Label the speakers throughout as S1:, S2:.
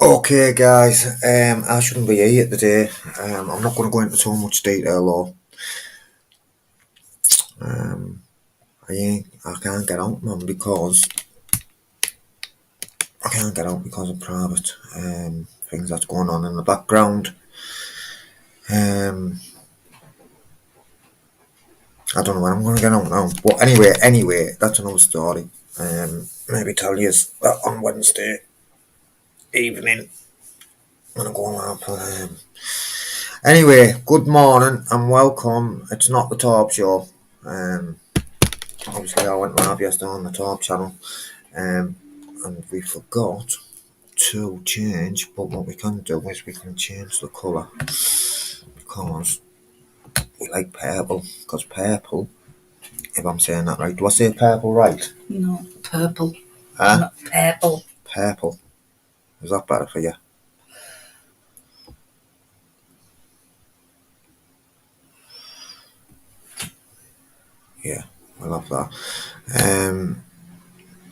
S1: Okay, guys. I shouldn't be here today. I'm not going to go into too much detail, though. I can't get out, man, because I can't get out because of private things that's going on in the background. Um, I don't know when I'm going to get out now. But anyway, that's another story. Maybe tell you that on Wednesday evening when I go on. Anyway, good morning and welcome. It's not the Torp Show. Obviously, I went live yesterday on the Torp channel, and we forgot to change. But what we can do is we can change the colour because we like purple. Because purple, if I'm saying that right, do I say purple right?
S2: No, purple.
S1: Huh?
S2: Not purple.
S1: Purple. Is that better for you? Yeah, I love that.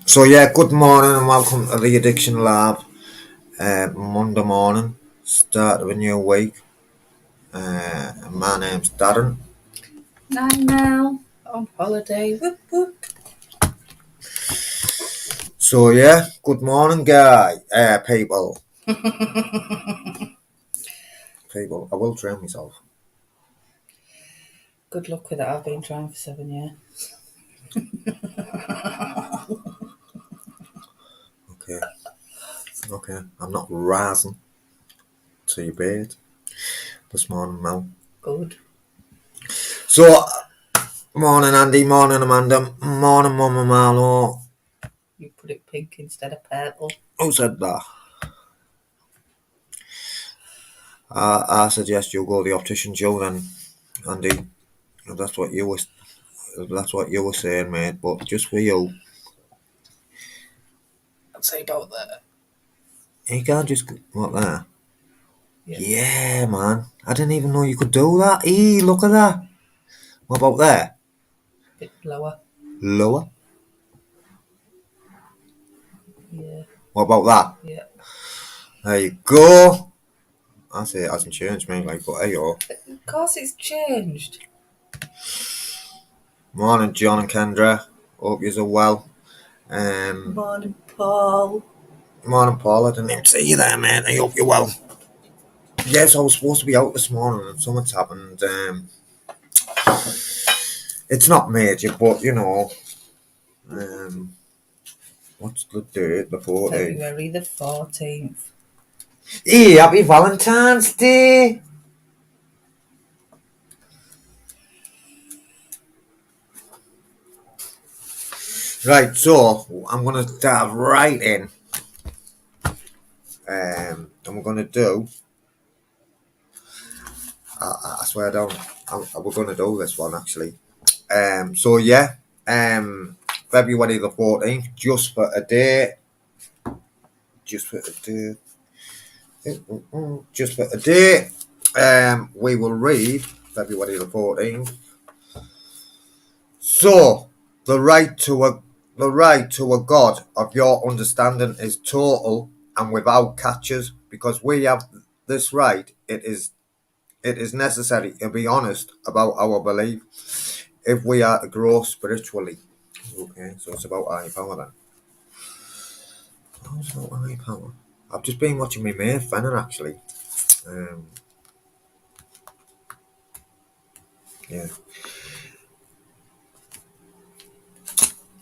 S1: So yeah, good morning and welcome to the Addiction Lab. Monday morning, start of a new week. My name's Darren.
S2: I'm now on holiday. Whoop, whoop.
S1: So yeah, good morning, people. People, I will train myself.
S2: Good luck with that. I've been trying for 7 years.
S1: Okay. I'm not rising to your bed this morning, Mel.
S2: Good.
S1: So, morning, Andy. Morning, Amanda. Morning, Mama Marlo.
S2: You put it pink instead of purple.
S1: Who said that? I suggest you go to the optician, Joe, then, Andy. That's what you were saying, mate. But just for you,
S2: I'd say about that.
S1: you can't just what there.
S2: Yeah.
S1: Yeah, man. I didn't even know you could do that. Look at that. What about there?
S2: Bit lower.
S1: Lower.
S2: Yeah.
S1: What about that?
S2: Yeah.
S1: There you go. I say it hasn't changed, mate. Like, but there you go.
S2: Of course it's changed.
S1: Morning, John and Kendra. Hope you're well.
S2: Morning, Paul.
S1: Morning, Paul. I didn't even see you there, mate. I hope you're well. Yes, I was supposed to be out this morning and something's happened. It's not major, but you know, what's the date? The 14th.
S2: February the 14th.
S1: Hey, happy Valentine's Day! Right, so I'm gonna dive right in, and we're gonna do. I swear down. We're gonna do this one actually. So yeah, February the 14th, just for a day. Just for a day. Just for a day. We will read February the 14th. So the right to a God of your understanding is total and without catches, because we have this right. It is necessary to be honest about our belief if we are to grow spiritually. Okay, so it's about high power then. How's about high power? I've just been watching my mate Fenner actually. Yeah.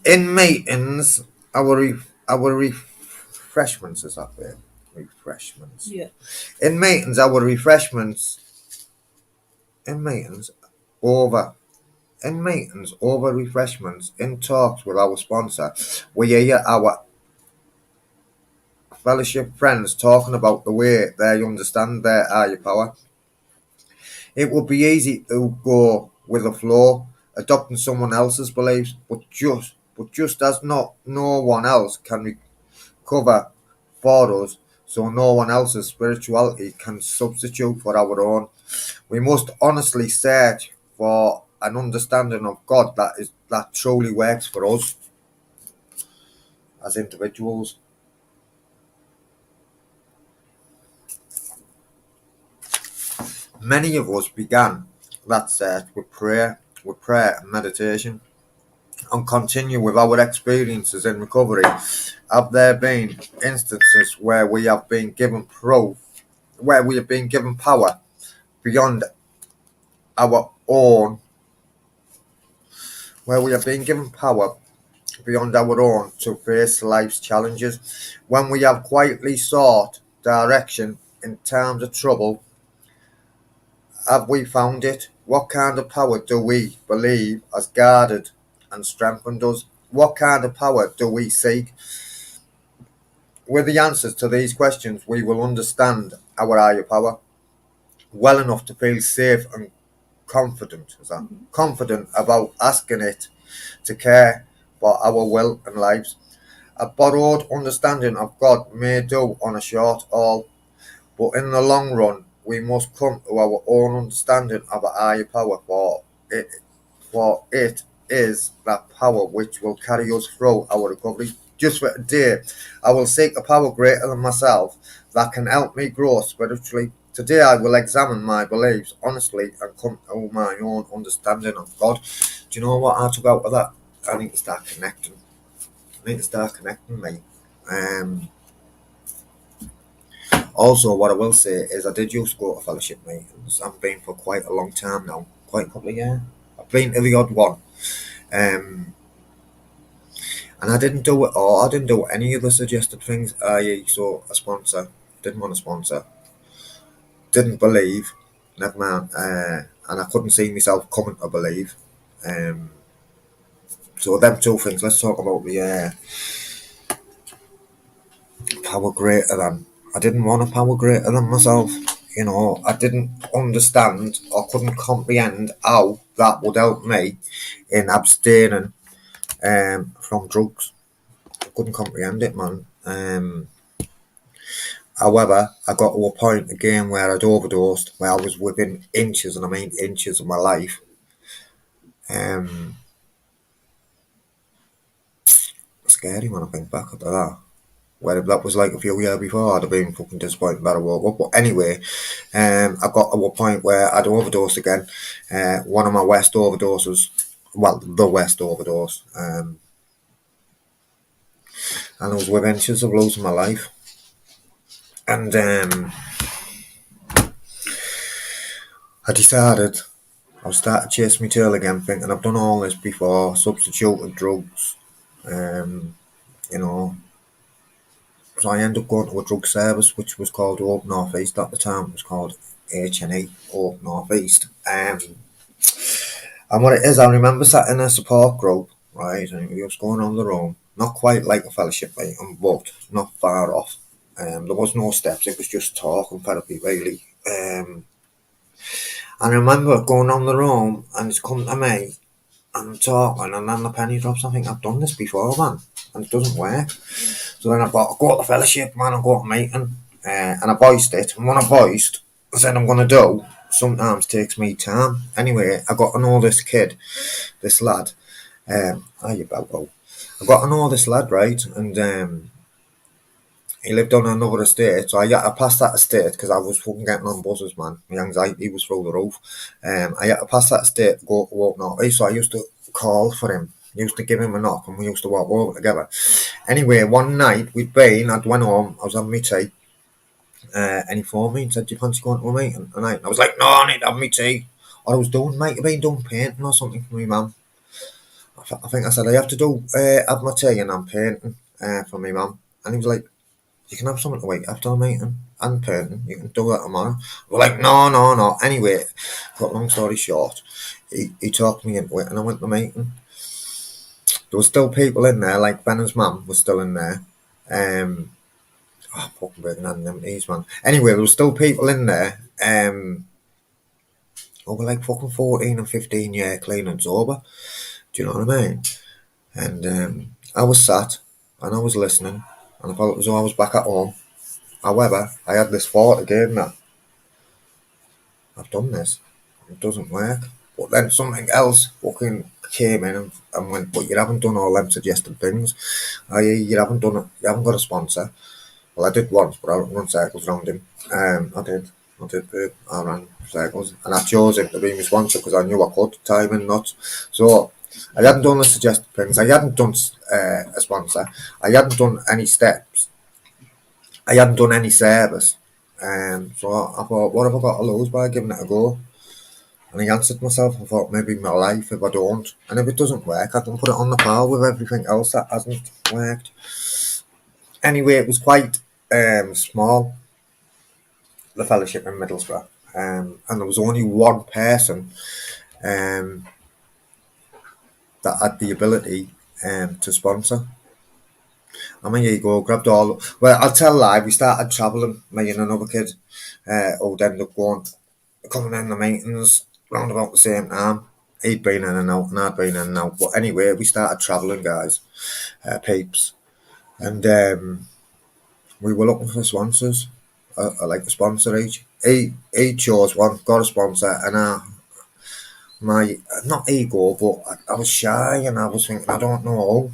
S1: In meetings, our refreshments is up there. Refreshments.
S2: Yeah.
S1: In meetings, our refreshments. In meetings, over. In meetings, over refreshments. In talks with our sponsor, we hear our fellowship friends talking about the way they understand their higher power. It would be easy to go with the flow, adopting someone else's beliefs, but just as no one else can recover for us, so no one else's spirituality can substitute for our own. We must honestly search for an understanding of God that truly works for us as individuals. Many of us began that search with prayer and meditation, and continue with our experiences in recovery. Have there been instances where we have been given power beyond our own, where we have been given power beyond our own to face life's challenges, when we have quietly sought direction in times of trouble? Have we found it? What kind of power do we believe has guarded and strengthened us? What kind of power do we seek? With the answers to these questions, we will understand our higher power well enough to feel safe and confident. Confident about asking it to care for our will and lives. A borrowed understanding of God may do on a short haul, but in the long run, we must come to our own understanding of a higher power, for it is that power which will carry us through our recovery. Just for a day, I will seek a power greater than myself that can help me grow spiritually. Today I will examine my beliefs honestly and come to my own understanding of God. Do you know what I took out of that? I need to start connecting. Mate. Also, what I will say is I did used to go to fellowship meetings. I've been for quite a long time now, quite a couple of years. I've been to the odd one. And I didn't do it all. I didn't do any of the suggested things. I saw a sponsor, didn't want a sponsor, didn't believe, never mind, and I couldn't see myself coming to believe. So them two things. Let's talk about the power greater than. I didn't want a power greater than myself. You know, I didn't understand or couldn't comprehend how that would help me in abstaining from drugs. I couldn't comprehend it, man. However, I got to a point again where I'd overdosed, where I was within inches, and I mean inches, of my life. Scary when I think back at that. Where if that was like a few years before, I'd have been fucking disappointed that I woke up. But anyway, I got to a point where I'd overdosed again. One of my worst overdoses, well, the worst overdose. And I was within inches of losing my life. And I decided I'll start to chase my tail again, thinking I've done all this before, substituted drugs, you know. So I ended up going to a drug service which was called Hope North East at the time. It was called HNE, Hope North East. And what it is, I remember sat in a support group, right, and we was going on the room, not quite like a fellowship meeting, but not far off. There was no steps, it was just talk and therapy, really. I remember going on the room and it's come to me and I'm talking, and then the penny drops. I think I've done this before, man, and it doesn't work. So then I thought, I'll go to the fellowship, man, I'll go to a meeting, and I voiced it. And when I voiced, I said I'm going to do, sometimes takes me time. Anyway, I got to know this kid, this lad. I got to know this lad, right, and he lived on another estate, so I had to pass that estate because I was fucking getting on buses, man. My anxiety was through the roof. I had to pass that estate to go to walk North East, so I used to call for him. I used to give him a knock and we used to walk over together. Anyway, one night I'd went home, I was having my tea, and he phoned me and said, do you fancy going to a meeting tonight? And I was like, no, I need to have my tea. What I was doing, mate, I've been doing painting or something for my mum. I think I said, I have to have my tea and I'm painting for my mum. And he was like, you can have something to wait after the meeting and painting. You can do that tomorrow. We're like, no. Anyway, cut long story short, he talked me into it and I went to the meeting. There were still people in there, like Ben's mum was still in there. Fucking breaking hand them knees, man. Anyway, there were still people in there who were like fucking 14 and 15 year clean and sober. Do you know what I mean? And I was sat and I was listening and I felt as though I was back at home. However, I had this thought again that I've done this, it doesn't work. But then something else fucking came in and went, but you haven't done all them suggested things. You haven't done it, you haven't got a sponsor. Well, I did once, but I run circles around him. I did. I did, babe. I ran cycles, and I chose him to be my sponsor because I knew I could, time and nuts. So I hadn't done the suggested things. I hadn't done a sponsor. I hadn't done any steps. I hadn't done any service. So I thought, what have I got to lose by giving it a go? And I answered myself, I thought maybe my life if I don't. And if it doesn't work, I can put it on the par with everything else that hasn't worked. Anyway, it was quite small, the fellowship in Middlesbrough. And there was only one person that had the ability to sponsor. I mean, here you go, grabbed all. Well, I'll tell a lie, we started travelling, me and another kid, who'd end up coming in the meetings round about the same time. He'd been in and out, and I'd been in and out. But anyway, we started travelling, guys, peeps. And we were looking for sponsors. I like a sponsor each. He chose one, got a sponsor, and my not ego, but I was shy and I was thinking I don't know.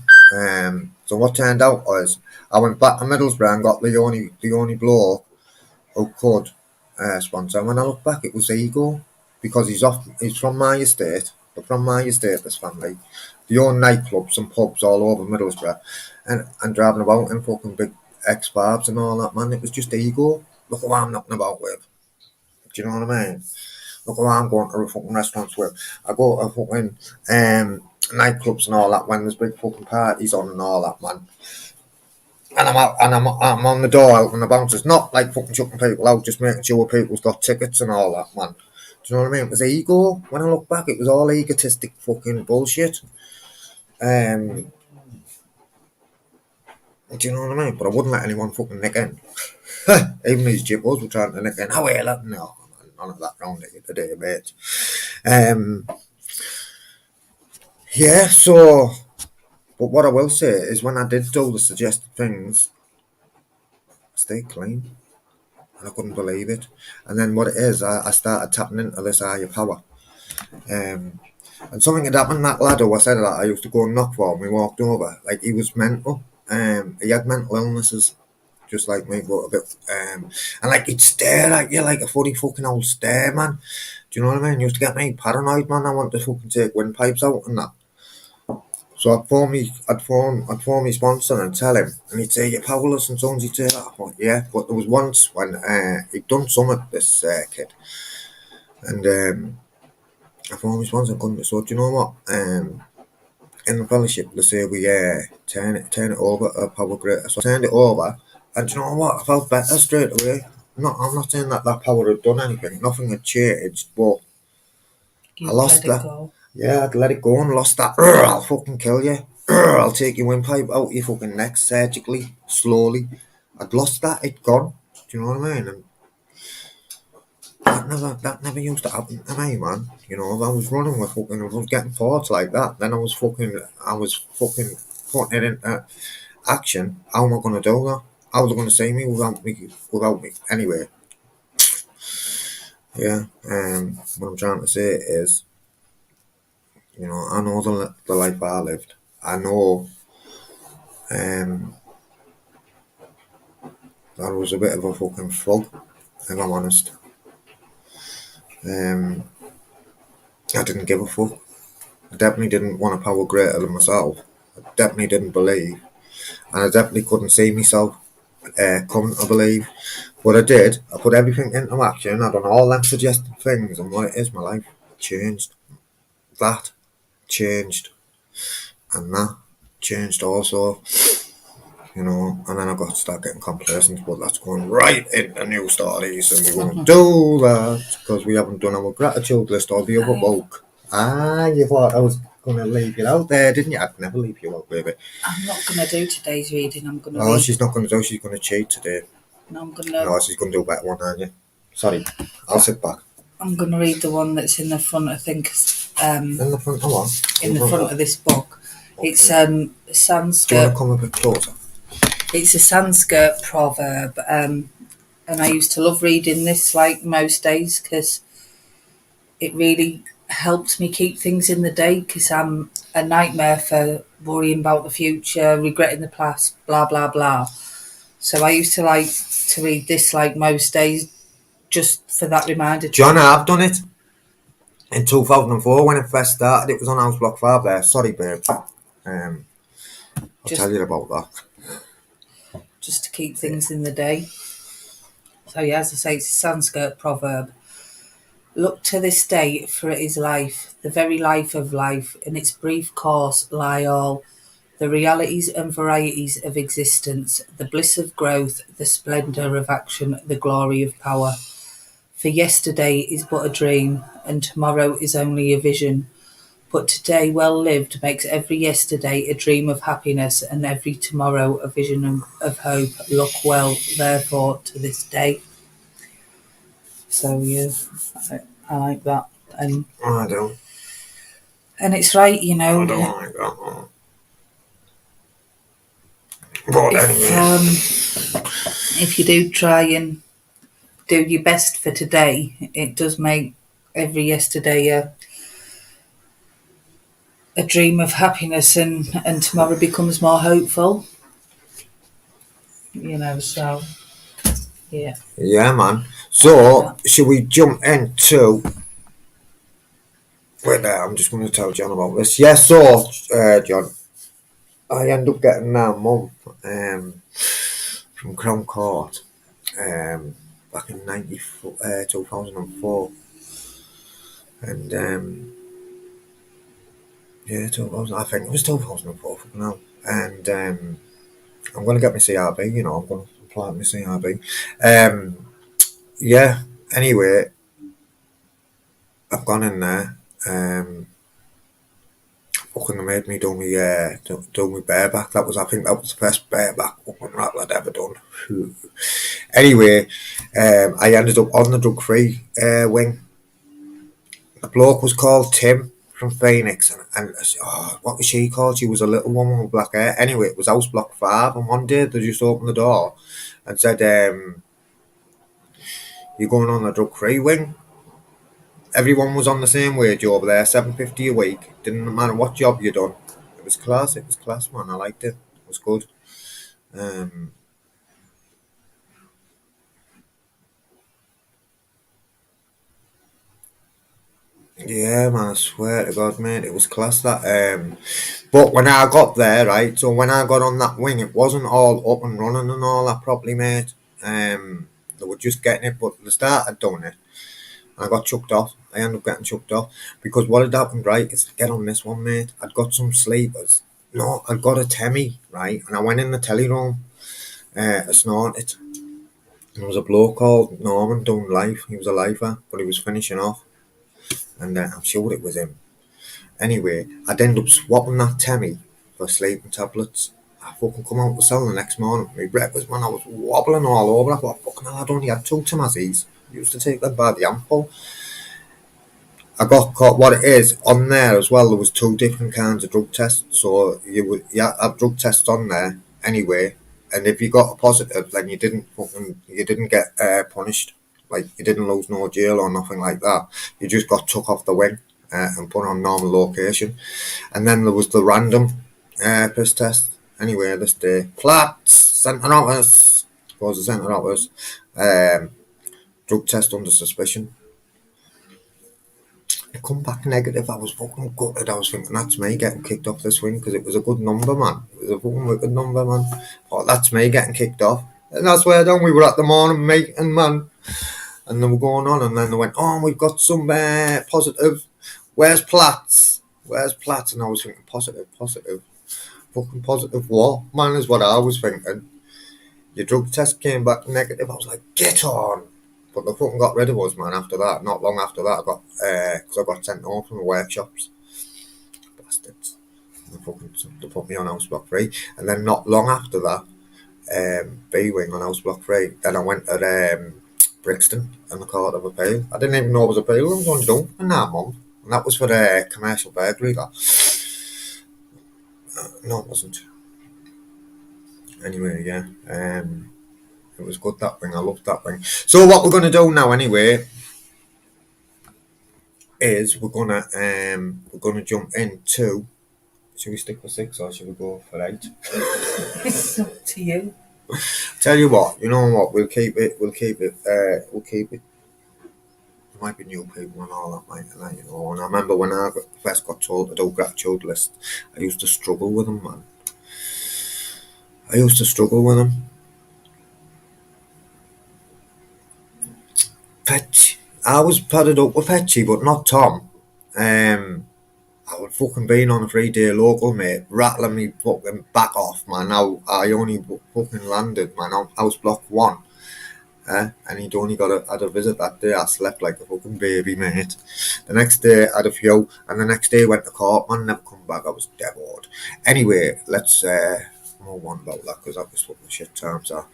S1: So what turned out was I went back to Middlesbrough and got the only bloke who could sponsor. And when I look back, it was ego because he's from my estate. They're from my estate, this family. They own nightclubs and pubs all over Middlesbrough, and driving about in fucking big X-Barbs and all that, man. It was just ego. Look at what I'm knocking about with. Do you know what I mean? Look at what I'm going to fucking restaurants with. I go to fucking nightclubs and all that when there's big fucking parties on and all that, man. And I'm out, and I'm on the door out and the bouncers, not like fucking chucking people out, just making sure people's got tickets and all that, man. Do you know what I mean? It was ego. When I look back, it was all egotistic fucking bullshit. Do you know what I mean? But I wouldn't let anyone fucking nick in. Even these jippos were trying to nick in. How are you? No, none of that round here today, mate. Yeah, so, but what I will say is when I did do the suggested things, I stayed clean. And I couldn't believe it. And then what it is, I started tapping into this higher power. And something had happened. That lad who I said that I used to go and knock for, and we walked over. Like, he was mental. He had mental illnesses, just like me, but a bit. And like, he'd stare at you like a funny fucking old stare, man. Do you know what I mean? He used to get me paranoid, man. I want to fucking take windpipes out and that. So I'd phone me sponsor and tell him, and he'd say, "You're powerless," and so on. He'd say that. I thought, yeah, but there was once when he'd done something, this kid, and I phoned me sponsor and couldn't. So do you know what? In the fellowship, they say we turn it over to a power greater. So I turned it over, and do you know what? I felt better straight away. I'm not saying that power had done anything. Nothing had changed, but I lost that. Yeah, I'd let it go and lost that. I'll fucking kill you. I'll take your windpipe out your fucking neck surgically, slowly. I'd lost that. It'd gone. Do you know what I mean? And that never used to happen to me, man. You know, if I was running with fucking, if I was getting thoughts like that, then I was fucking putting it into action. How am I going to do that? How are they going to see me without me? Anyway, yeah. What I'm trying to say is, you know, I know the life I lived. I know that I was a bit of a fucking thug, if I'm honest. I didn't give a fuck. I definitely didn't want a power greater than myself. I definitely didn't believe. And I definitely couldn't see myself coming to believe. But I did. I put everything into action. I done all them suggested things, and what it is, my life changed. That changed. And that changed also. You know, and then I got to start getting complacent, but that's going right into new stories, and we won't do that because we haven't done our gratitude list or the other book. You thought I was going to leave you out there, didn't you? I'd never leave you out, baby.
S2: I'm not going to do today's reading. I'm going to.
S1: Oh, she's not going to do. She's going to cheat today.
S2: No, I'm going to.
S1: No, she's going to do a better one, aren't you? Sorry, I'll sit back.
S2: I'm going to read the one that's in the front. I think.
S1: In the front, come on.
S2: In the front of this book, okay. It's Sanskrit.
S1: Do you want to come a bit closer?
S2: It's a Sanskrit proverb, and I used to love reading this like most days because it really helped me keep things in the day because I'm a nightmare for worrying about the future, regretting the past, blah, blah, blah. So I used to like to read this like most days just for that reminder.
S1: John, I've done it in 2004 when it first started. It was on House Block 5 there. Sorry, babe. I'll tell you about that.
S2: Just to keep things in the day. So yeah, as I say, it's a Sanskrit proverb. Look to this day, for it is life, the very life of life. In its brief course lie all the realities and varieties of existence, the bliss of growth, the splendour of action, the glory of power. For yesterday is but a dream, and tomorrow is only a vision. But today well lived makes every yesterday a dream of happiness, and every tomorrow a vision of hope. Look well, therefore, to this day. So yeah, I like that, and
S1: I don't.
S2: And it's right, you know.
S1: I don't like that one. But
S2: If you do try and do your best for today, it does make every yesterday a dream of happiness, and tomorrow becomes more hopeful. You know, so yeah.
S1: Yeah, man. So, should we jump into... Wait there, I'm just going to tell John about this. Yeah, so, John, I ended up getting that mum from Crown Court back in 2004. And, yeah, 2000, I think it was 2004 now. And I'm going to get my CRB, you know, I'm going to apply my CRB. Yeah, anyway, I've gone in there. Fucking made me do me bareback. I think that was the first bareback fucking rattle I'd ever done. Anyway, I ended up on the drug-free wing. The bloke was called Tim from Phoenix, and what was she called? She was a little woman with black hair. Anyway, it was House Block 5, and one day they just opened the door and said, "You're going on the drug-free wing." Everyone was on the same wage over there, $7.50 a week. Didn't matter what job you done. It was class, man. I liked it. It was good. Yeah, man, I swear to God, mate, it was class that. But when I got there, right, so when I got on that wing, it wasn't all up and running and all that properly, mate. They were just getting it, but they started doing it. I got chucked off. I ended up getting chucked off because what had happened, right, is to get on this one, mate. I'd got some sleepers. No, I'd got a Temmie, right, and I went in the telly room. I snorted. There was a bloke called Norman doing life. He was a lifer, but he was finishing off, and I'm sure it was him. Anyway, I'd end up swapping that Temmie for sleeping tablets. I fucking come out the cell the next morning. My breakfast, man, I was wobbling all over. I thought, fucking hell, I'd only had 2 Tomazzies. I used to take them by the ample. I got caught. What it is on there as well, there was 2 different kinds of drug tests. So you have drug tests on there anyway, and if you got a positive, then you didn't get punished. Like, you didn't lose no jail or nothing like that. You just got took off the wing and put on normal location. And then there was the random piss test. Anyway, this day, flats sent it out us. Suppose they sent it out us. Drug test under suspicion. It come back negative. I was fucking gutted. I was thinking, that's me getting kicked off this wing, because it was a good number, man. It was a fucking wicked number, man. Thought, that's me getting kicked off. And that's where we were at the morning meeting, man. And they were going on, and then they went, oh, we've got some positive. Where's Platts? And I was thinking, positive. Fucking positive what? Man, is what I was thinking. Your drug test came back negative. I was like, get on. But they fucking got rid of us, man, after that. Not long after that, because I got sent home from the workshops. Bastards. They put me on House Block 3. And then not long after that, B-Wing on House Block 3. Then I went to Brixton and the Court of Appeal. I didn't even know it was appeal. I was only done for 9 months. And that was for the commercial burglary. No, it wasn't. Anyway, yeah. It was good, that wing. I loved that wing. So what we're going to do now, anyway, is we're gonna jump into. Should we stick for 6 or should we go for 8?
S2: It's up to you.
S1: Tell you what, you know what? We'll keep it might be new people and all that, And I remember when I first got told to do gratitude list, I used to struggle with them, man. I used to struggle with them. Fetch. I was padded up with Fetchy, but not Tom. I would fucking been on a 3-day local, mate, rattling me fucking back off, man. Now I only fucking landed, man, on house block 1. And he'd only had a visit that day. I slept like a fucking baby, mate. The next day I had a few, and the next day went to court, man, never come back. I was dead bored. Anyway, let's move on about that, because that was what the shit times are.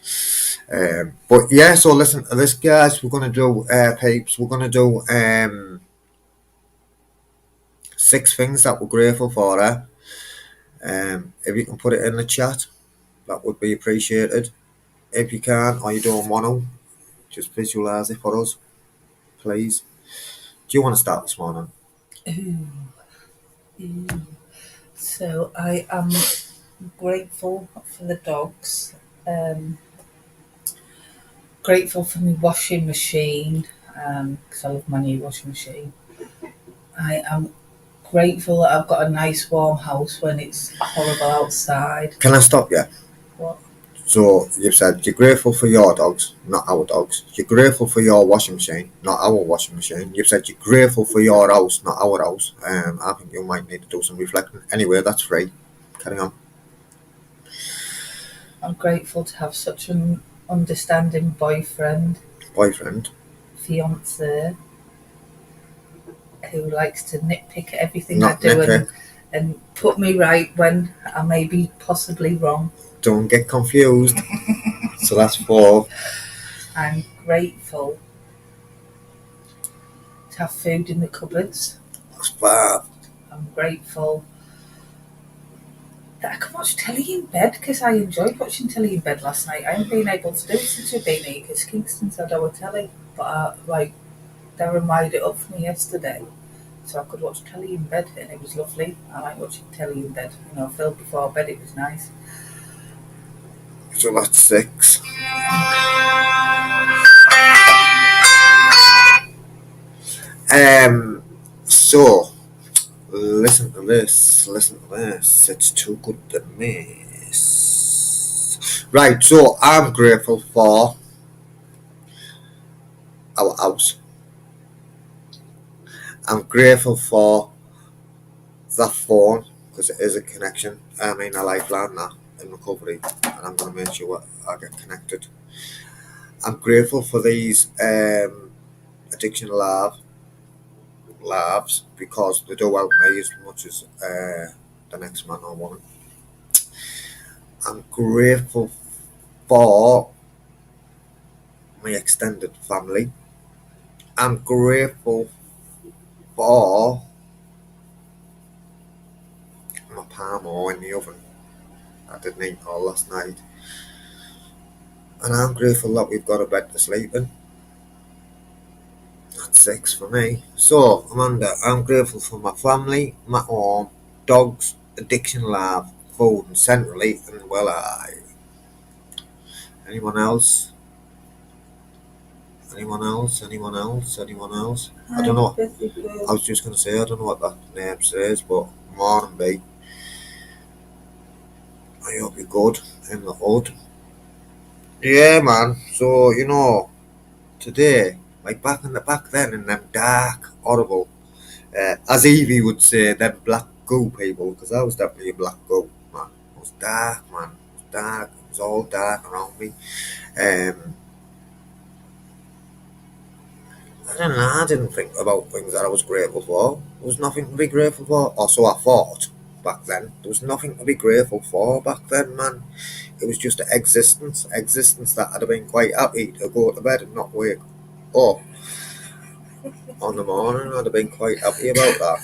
S1: But yeah, so listen to this, guys. We're gonna do peeps. We're gonna do 6 things that we're grateful for. If you can put it in the chat, that would be appreciated. If you can, or you don't want to, just visualise it for us, please. Do you want to start this morning?
S2: So I am grateful for the dogs. Grateful for my washing machine, because I love my new washing machine. I am grateful that I've got a nice warm house when it's horrible outside.
S1: Can I stop you?
S2: What?
S1: So you've said you're grateful for your dogs, not our dogs. You're grateful for your washing machine, not our washing machine. You've said you're grateful for your house, not our house. I think you might need to do some reflecting. Anyway, that's free. Carry on.
S2: I'm grateful to have such an understanding boyfriend, fiance, who likes to nitpick at everything
S1: Not
S2: I do
S1: nitpick.
S2: and put me right when I may be possibly wrong.
S1: Don't get confused. So that's 4.
S2: I'm grateful to have food in the cupboards.
S1: That's 5.
S2: I'm grateful that I can watch telly in bed, because I enjoyed watching telly in bed last night. I haven't been able to do it since we've been here, because Kingston's had our telly, but Darren wired it up for me yesterday, so I could watch telly in bed, and it was lovely. I like watching telly in bed. Phil, before bed, it was nice.
S1: So that's 6. So listen to this. It's too good to miss. Right, so I'm grateful for our house. I'm grateful for the phone, because it is a connection. I mean, a lifeline now in recovery, and I'm going to make sure I get connected. I'm grateful for these addiction labs, because they do help me as much as the next man or woman. I'm grateful for my extended family. I'm grateful for my palmo in the oven. I didn't eat all last night. And I'm grateful that we've got a bed to sleep in. That's 6 for me. So, Amanda, I'm grateful for my family, my home, dogs, addiction lab, food, and centrally, and well, anyone else? Anyone else? I don't know. I was just going to say, I don't know what that name says, but morning, B. I hope you're good in the hood. Yeah, man. So, today, like back then in them dark, horrible, as Evie would say, them black goo people, because I was definitely a black goo, man. It was dark, man. It was dark. It was all dark around me. I don't know. I didn't think about things that I was grateful for. There was nothing to be grateful for, or so I thought back then. There was nothing to be grateful for back then, man. It was just existence that I'd have been quite happy to go to bed and not wake up on the morning. I'd have been quite happy about that.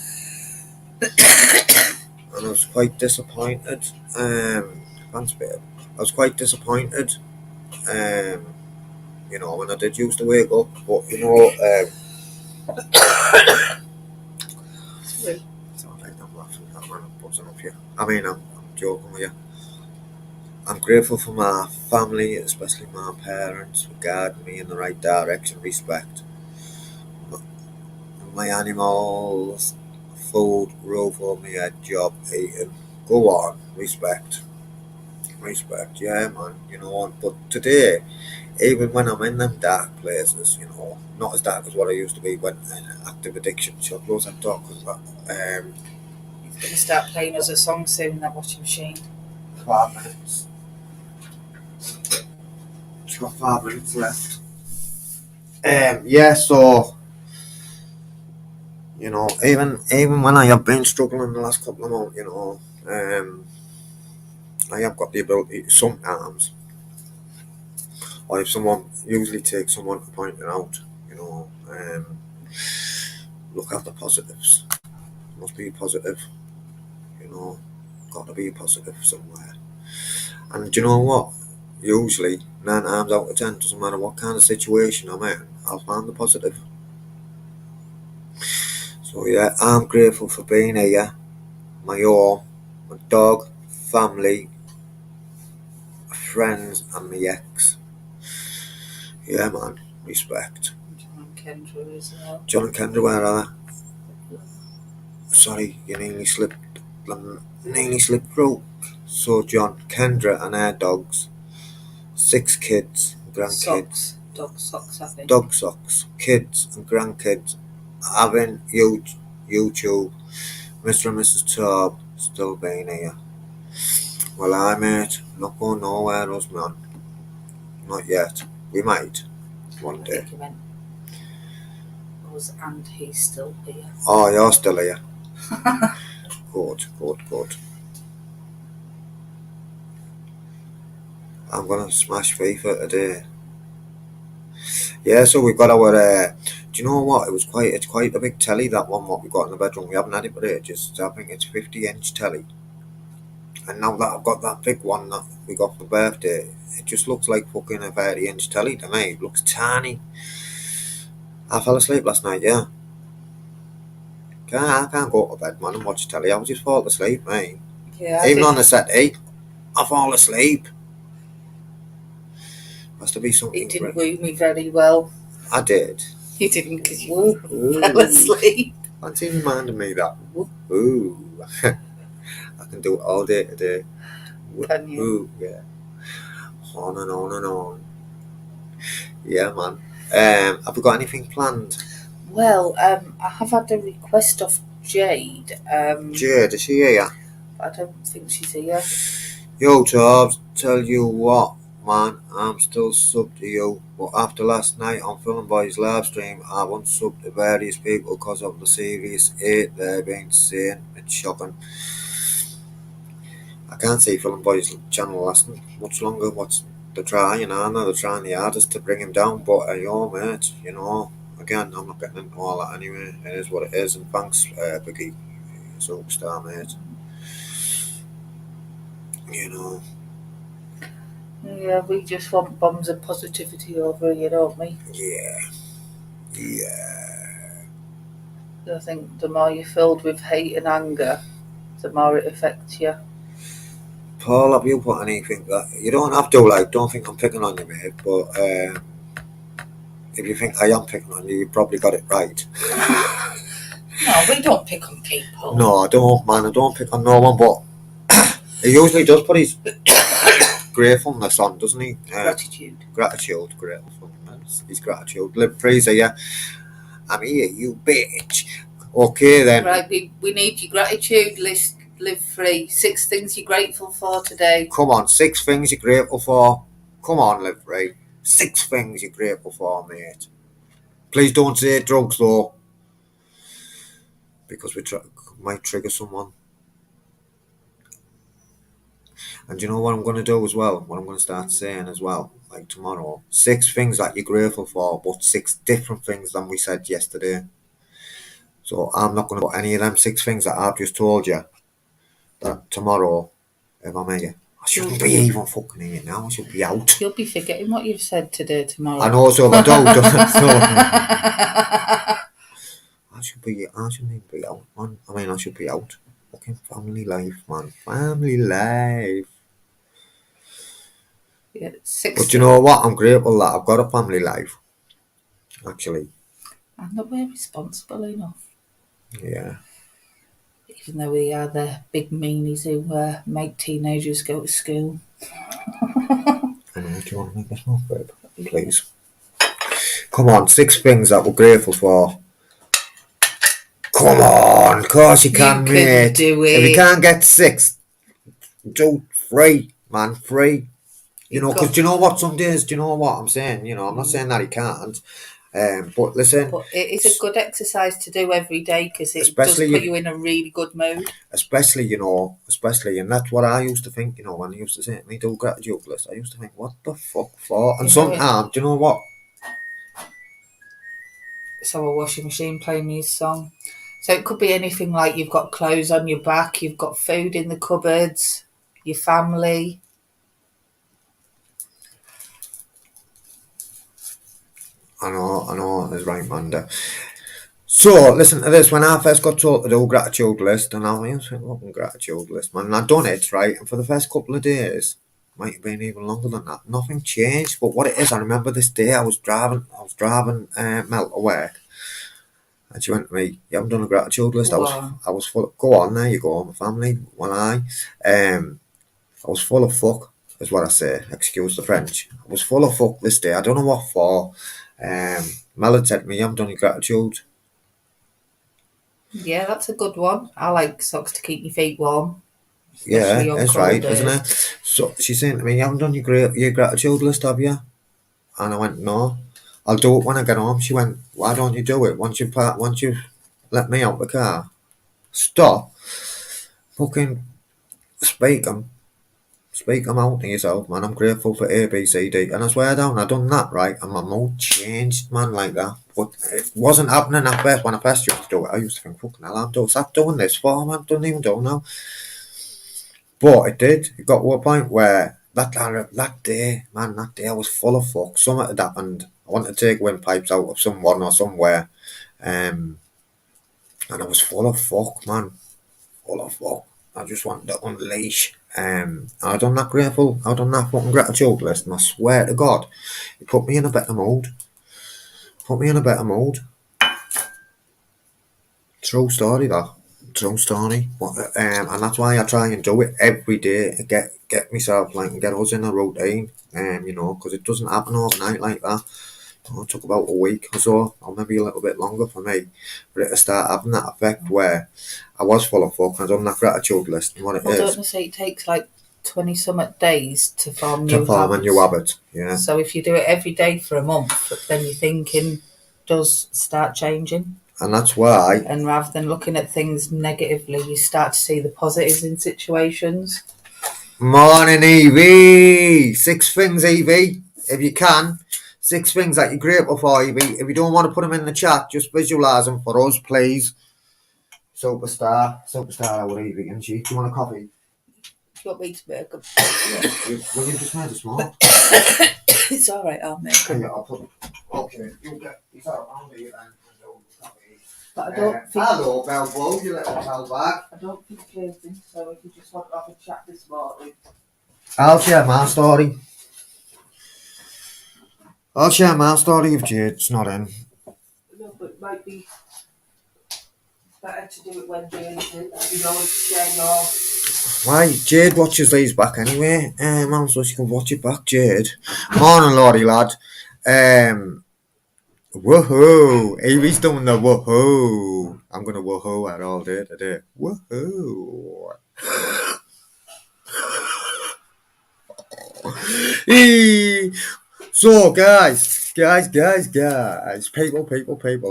S1: And I was quite disappointed. Thanks, babe. I was quite disappointed, when I did used to wake up. But, it's not like I'm laughing at that, man. I'm buzzing off you. I mean, I'm joking with you. I'm grateful for my family, especially my parents, for guiding me in the right direction, respect. my animals, food, roof over my head, job, eating. Go on, respect. Respect, yeah, man, but today, even when I'm in them dark places, not as dark as what I used to be when active addiction, so close that door, because
S2: He's going to start playing us a song soon, that washing machine.
S1: 5 minutes. It's got 5 minutes left. Yeah, so, even when I have been struggling the last couple of months, I have got the ability sometimes, or if someone usually takes someone to point it out, look at the positives. Must be positive, got to be positive somewhere. And do you know what? Usually, 9 times out of 10, doesn't matter what kind of situation I'm in, I'll find the positive. So yeah, I'm grateful for being here. My home, my dog, family, friends, and my ex. Yeah, man, respect.
S2: John and Kendra as well.
S1: John and Kendra, where are they? Sorry, you nearly slipped through. So John, Kendra and her dogs, 6 kids, grandkids.
S2: Socks. Dog socks, I think.
S1: Dog socks, kids and grandkids, having YouTube, Mr. and Mrs. Taub still being here. Well, I mate, not going nowhere, us man. Not yet. We might, one
S2: I
S1: day.
S2: think he meant us and he's still here.
S1: Oh, you're still here. Good. I'm gonna smash FIFA today. Yeah, so we've got our. Do you know what? It's quite a big telly, that one what we got in the bedroom. We haven't had it for ages. So I think it's 50-inch telly. And now that I've got that big one that we got for birthday, it just looks like fucking a 30-inch telly to me. It looks tiny. I fell asleep last night, yeah. I can't go to bed, man, and watch telly. I would just fall asleep, mate.
S2: Yeah,
S1: even on the settee, I fall asleep. Has to be something.
S2: It didn't woo me very well.
S1: I did.
S2: You didn't, because you fell asleep.
S1: Fancy reminding me that. Ooh. I can do it all day today.
S2: Can you?
S1: Ooh, yeah. On and on and on. Yeah, man. Have you got anything planned?
S2: Well, I have had a request of Jade.
S1: Jade, is she here?
S2: I don't think she's here.
S1: Yo, Tobbs, tell you what, man, I'm still sub to you, but after last night on Film Boys live stream, I won't sub to various people because of the serious hate they've been saying. It's shocking. I can't see Film Boys channel lasting much longer. They're trying, I know they're trying the hardest to bring him down, but mate, again, I'm not getting into all that anyway. It is what it is, and thanks, Biggie, superstar, mate.
S2: Yeah, we just want bombs of positivity over here, don't we?
S1: Yeah.
S2: I think the more you're filled with hate and anger, the more it affects you.
S1: Paul, have you put anything that you don't have to don't think I'm picking on you, mate, but if you think I am picking on you, you probably got it right.
S2: No, we don't pick on people.
S1: No, I don't, man. I don't pick on no one, but he usually does put his gratefulness on, doesn't he?
S2: Gratitude.
S1: Gratefulness. His gratitude. Liv Fraser, yeah. I'm here, you bitch. Okay, then.
S2: Right, we need your gratitude list. Live free. 6 things you're grateful for today.
S1: Come on, 6 things you're grateful for. Come on, Live free. 6 things you're grateful for, mate. Please don't say drugs, though, because we might trigger someone. And you know what I'm going to do as well? What I'm going to start saying as well, like tomorrow, 6 things that you're grateful for, but 6 different things than we said yesterday. So I'm not going to put any of them 6 things that I've just told you that tomorrow, if I'm here, I shouldn't be even fucking here now. I should be out.
S2: You'll be forgetting what you've said today tomorrow.
S1: And also, if I don't, I shouldn't even be out, man. I should be out. Fucking family life, man. Family life.
S2: Yeah, 6.
S1: But you know what? I'm grateful that I've got a family life. Actually.
S2: And that we're responsible enough.
S1: Yeah.
S2: Even though we are the big meanies who make teenagers go to school.
S1: I know, do you want to make this more, babe? Please. Come on, 6 things that we're grateful for. Come on, of course you can,
S2: can
S1: mate.
S2: do
S1: If you
S2: it.
S1: can't get 6, do 3, man, 3. You know, because do you know what? Some days, do you know what I'm saying? You know, I'm not saying that he can't. But listen,
S2: But it is a good exercise to do every day because it does
S1: Especially
S2: put
S1: if-
S2: you in a really good mood.
S1: especially, and that's what I used to think, you know, when he used to say to me, do gratitude list. I used to think, what the fuck for? And
S2: You know
S1: sometimes, do you know what?
S2: So a washing machine playing me a song. So it could be anything like you've got clothes on your back, you've got food in the cupboards, your family.
S1: I know, it's right, Manda. So, listen to this. When I first got told to do a gratitude list, and I was like, what a gratitude list, man. And I'd done it, right? And for the first couple of days, might have been even longer than that, nothing changed. But what it is, I remember this day, I was driving Mel to work. And she went to me, you haven't done a gratitude list.
S2: Wow.
S1: I was full of, go on, there you go, my family, I was full of fuck, is what I say, excuse the French. I was full of fuck this day, I don't know what for. Mel had said to me, you haven't done your gratitude.
S2: Yeah, that's a good one. I like socks to keep your feet warm.
S1: Yeah,
S2: Especially on
S1: that's
S2: cold
S1: right,
S2: days.
S1: isn't it? So she's saying to me, you haven't done your gratitude list, have you? And I went, no. I'll do it when I get home. She went, why don't you do it once you let me out the car? Stop. Fucking speak 'em. Speak 'em out to yourself, man. I'm grateful for A, B, C, D. And I swear down, I done that, right? And my mood changed, man, like that. But it wasn't happening at first. When I first used to do it, I used to think, fucking hell, I'm doing this for, man. Don't even do it now. But it did. It got to a point where that day I was full of fuck. Something had happened. I wanted to take windpipes out of someone or somewhere. And I was full of fuck, man. Full of fuck. I just wanted to unleash. I done that grateful. I done that fucking gratitude list, and I swear to God, it put me in a better mood. Put me in a better mood. True story, that. True story. And that's why I try and do it every day and get myself like and get us in a routine. You know, because it doesn't happen overnight like that. It took about a week or so, or maybe a little bit longer for me, for it to start having that effect where I was full of fuck and I'd done that gratitude list. And what it
S2: Well,
S1: is,
S2: don't they say it takes like 20 something days to form
S1: to
S2: new
S1: form a
S2: habits?
S1: new habit. Yeah.
S2: So if you do it every day for a month, then your thinking does start changing.
S1: And that's why.
S2: And rather than looking at things negatively, you start to see the positives in situations.
S1: Morning, Evie. 6 things, Evie, if you can. 6 things that you're grateful for, Evie. If you don't want to put them in the chat, just visualise them for us, please. Superstar, our Evie, isn't she? Do you want a coffee?
S2: Do you want me to make them?
S1: Well, you just made a small.
S2: It's all right, I'll make them.
S1: Yeah, I'll put. Okay, you'll get. It's all right, I'll do it then.
S2: But I don't think.
S1: Hello, Belbo, you little pal back.
S2: I don't think Jason. So if you just want to have a chat this morning.
S1: I'll share my story. If Jade's not in.
S2: No, but it might be better to do it when Jade's in. You know, share your.
S1: Why? Jade watches these back anyway. Man, so she can watch it back, Jade. Morning, Lordy lad. Woohoo! Amy's doing the woohoo. I'm gonna woohoo her all day today. Woohoo! So, guys, people.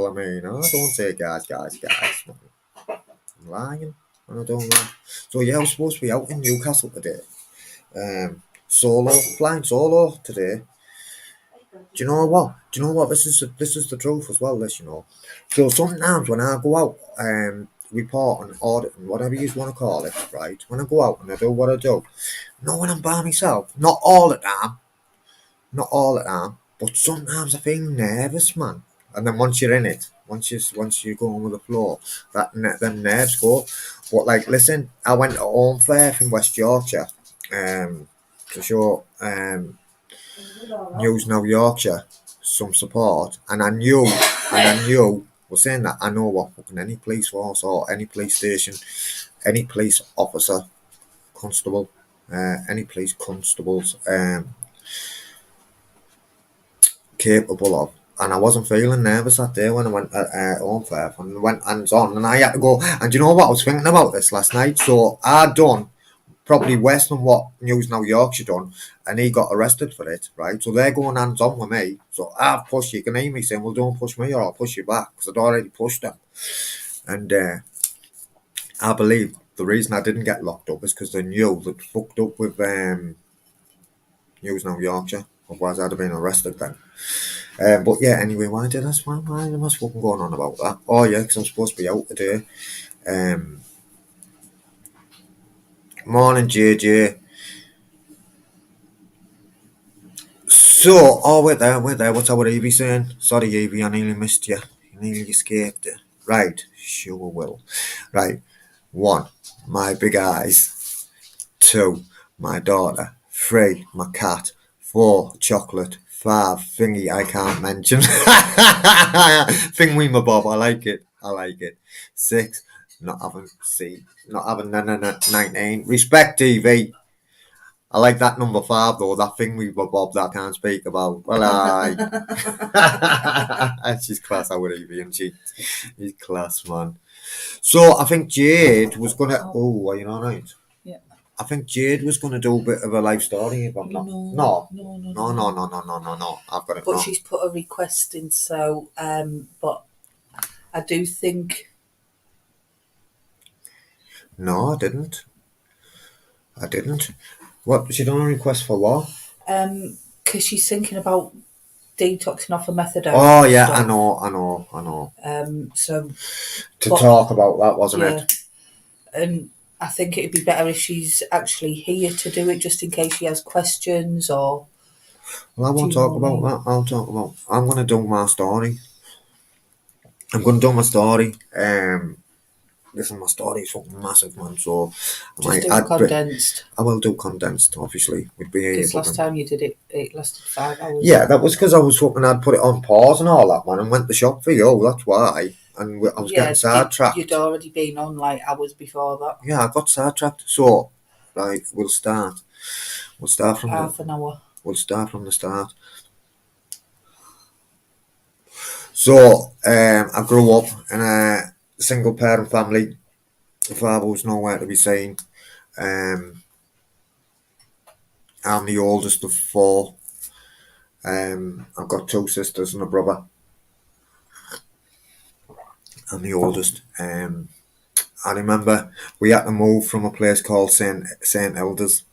S1: I mean, I don't say guys. I'm lying. And I don't lie. So, yeah, I was supposed to be out in Newcastle today. Flying solo today. Do you know what? This is the truth as well, you know. So sometimes when I go out, report and audit and whatever you want to call it, right? When I go out and I do what I do, not when I'm by myself, not all the time, but sometimes I feel nervous, man. And then once you're in it, once you go on with the flow, them nerves go. But like, listen, I went to Home Fair in West Yorkshire, to show News Now Yorkshire, some support, and I knew, well, saying that, I know what fucking any police force or any police station, any police officer, constable, any police constables, capable of. And I wasn't feeling nervous that day when I went home for and went hands on, and I had to go. And you know what? I was thinking about this last night. So I'd done probably worse than what News Now Yorkshire done, and he got arrested for it, right? So they're going hands on with me. So I've pushed. You can hear me saying, "Well, don't push me, or I'll push you back," because I'd already pushed them. And I believe the reason I didn't get locked up is because they knew they'd fucked up with News Now Yorkshire. Otherwise, I'd have been arrested then. But yeah, anyway, why am I fucking going on about that? Oh yeah, because I'm supposed to be out today. Morning, JJ. So, oh, wait there. What's our Evie saying? Sorry, Evie, I nearly missed you. You nearly escaped it. Right, sure will. Right, 1, my big eyes. 2, my daughter. 3, my cat. 4, chocolate. 5, thingy I can't mention. Thingy my bob, I like it. 6, not having 19. Respect TV. I like that number 5 though, that thing we were Bob that I can't speak about. Well, she's class, I would even, isn't she? She's class, man. So I think Jade was gonna. Oh, are you all right?
S2: Yeah.
S1: I think Jade was gonna do a bit of a life story. If I'm not. No. I've got it.
S2: But she's put a request in, so but I do think.
S1: No, I didn't. What? She done a request for what?
S2: Because she's thinking about detoxing off of methadone.
S1: Oh yeah, stuff. I know.
S2: So
S1: talk about that, wasn't it?
S2: And I think it'd be better if she's actually here to do it, just in case she has questions or.
S1: Well, I won't talk about that. I'm going to do my story. Listen, my story is fucking massive, man. So
S2: just do condensed.
S1: I will do condensed, obviously.
S2: Because last time you did it, it lasted 5 hours.
S1: Yeah, that was because I was fucking. I'd put it on pause and all that, man, and went to shop for you. That's why. And I was getting sidetracked.
S2: You'd already been on like hours before that.
S1: Yeah, I got sidetracked. So, right, we'll start. We'll start from
S2: half an hour.
S1: We'll start from the start. So, I grew up in a single parent family. The father was nowhere to be seen. I'm the oldest of 4. I've got 2 sisters and a brother. I'm the oldest. I remember we had to move from a place called St Elders,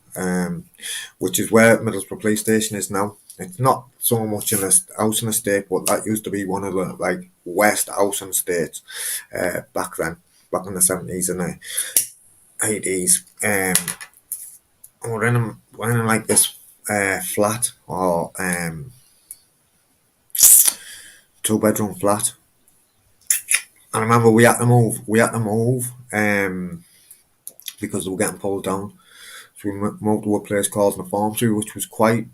S1: which is where Middlesbrough Police Station is now. It's not so much in a housing estate, but that used to be one of the West housing estates back then, back in the 70s and the 80s. We're in like this flat or 2-bedroom flat. I remember we had to move because they were getting pulled down. So we moved to a place called Northampton, which was quite.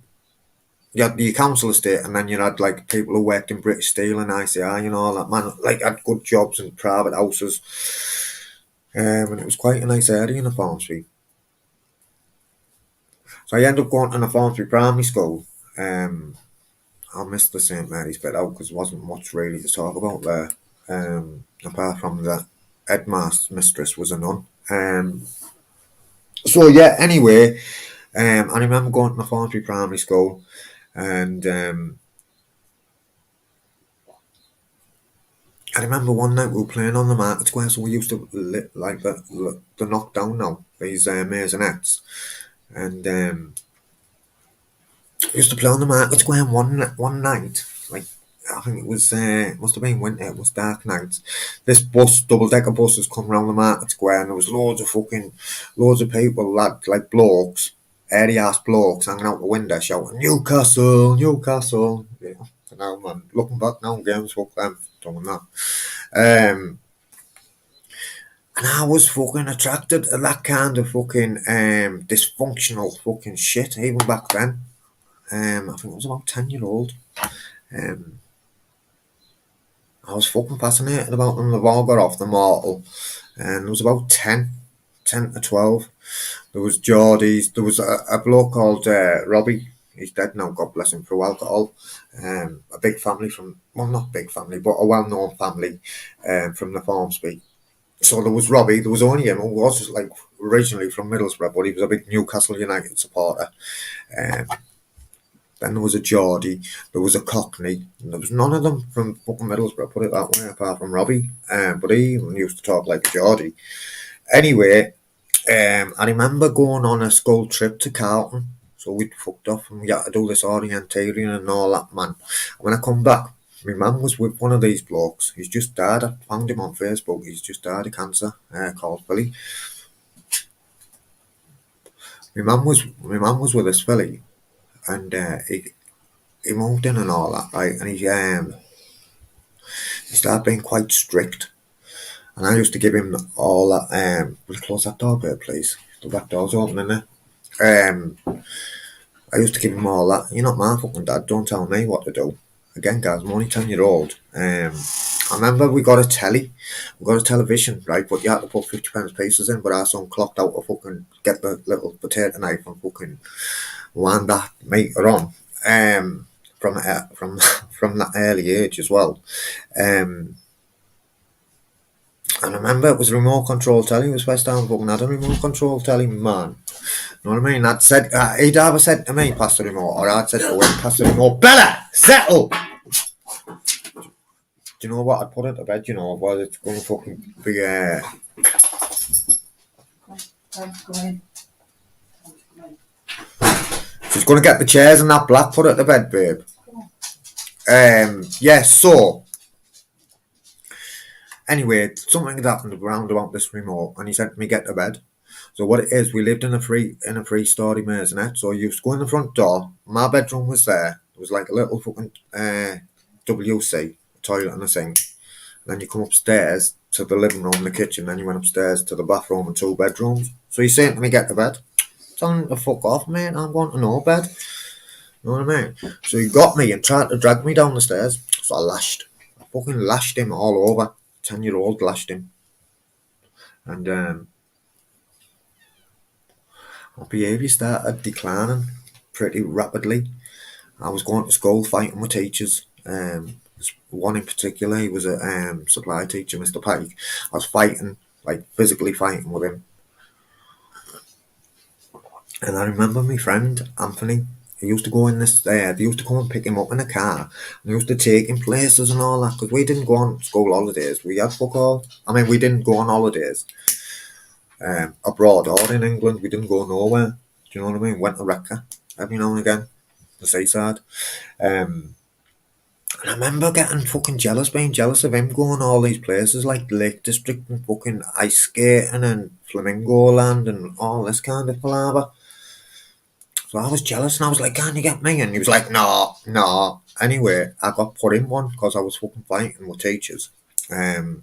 S1: You had the council estate, and then you had people who worked in British Steel and ICI and all that, man. Had good jobs in private houses. And it was quite a nice area in Northampton. So I ended up going to Northampton Primary School. I missed the St Mary's bit out because there wasn't much really to talk about there. Apart from the headmaster's mistress was a nun. So yeah, anyway, I remember going to Northampton Primary School, and I remember one night we were playing on the market square, so we used to the knock down now, these maisonettes, and we used to play on the market square one night, I think it was, must have been winter, it was dark nights. This double-decker bus has come round the market square, and there was loads of people, like blokes, airy-ass blokes, hanging out the window shouting, Newcastle! Yeah, now, man, looking back now, games, fuck them, doing that. And I was fucking attracted to that kind of fucking dysfunctional fucking shit, even back then. I think I was about 10-year-old. Um, I was fucking fascinated about them. They've all got off the mortal, and there was about 10 to 12. There was Geordies. There was a bloke called Robbie. He's dead now, God bless him, through alcohol. A big family from, well, not big family, but a well-known family from the Formsby. So there was Robbie. There was only him who was like originally from Middlesbrough, but he was a big Newcastle United supporter. Um, then there was a Geordie. There was a Cockney. And there was none of them from fucking Middlesbrough, put it that way, apart from Robbie. But he even used to talk like a Geordie. Anyway, I remember going on a school trip to Carlton. So we'd fucked off and we had to do this orienteering and all that, man. When I come back, my mum was with one of these blokes. He's just died. I found him on Facebook. He's just died of cancer, called Philly. My mum was with this Philly, and he moved in and all that, right? And he started being quite strict. And I used to give him all that. Will you close that door, babe, please? The back door's open, isn't it? I used to give him all that. You're not my fucking dad. Don't tell me what to do. Again, guys, I'm only 10-year-old. I remember we got a telly. We got a television, right? But you had to put 50 pence pieces in. But our son clocked out to fucking get the little potato knife and fucking land that meter on. From from that early age as well. And I remember it was a remote control telly. It was West Ham fucking had a remote control telly, man. You know what I mean? I'd said, he'd either said to me, pass the remote, or I'd said to him, pass the remote. Bella, settle! Do you know what? I'd put it to bed, you know, otherwise it's going to fucking be, she's going to get the chairs and that black, put it to bed, babe. Yeah, so, anyway, something had happened around about this remote, and he said to me, get to bed. So what it is, we lived in a three-story maisonette. So you used to go in the front door. My bedroom was there. It was like a little fucking WC, a toilet and a sink. And then you come upstairs to the living room, the kitchen. Then you went upstairs to the bathroom and 2 bedrooms. So he's saying to me, get to bed. Telling him to fuck off, mate. I'm going to no bed. You know what I mean? So he got me and tried to drag me down the stairs. So I lashed. I fucking lashed him all over. 10-year-old lashed him. And my behaviour started declining pretty rapidly. I was going to school fighting with teachers. One in particular, he was a supply teacher, Mr. Pike. I was fighting, like physically fighting with him. And I remember my friend, Anthony, he used to go in this, they used to come and pick him up in a car. And they used to take him places and all that, because we didn't go on school holidays. We had fuck all. I mean, we didn't go on holidays. Abroad or in England, we didn't go nowhere. Do you know what I mean? Went to Recca every now and again, the seaside. And I remember getting fucking jealous, being jealous of him going all these places like Lake District and fucking ice skating and Flamingo Land and all this kind of palaver. So I was jealous and I was like, can you get me? And he was like, no. Anyway, I got put in one because I was fucking fighting with teachers. And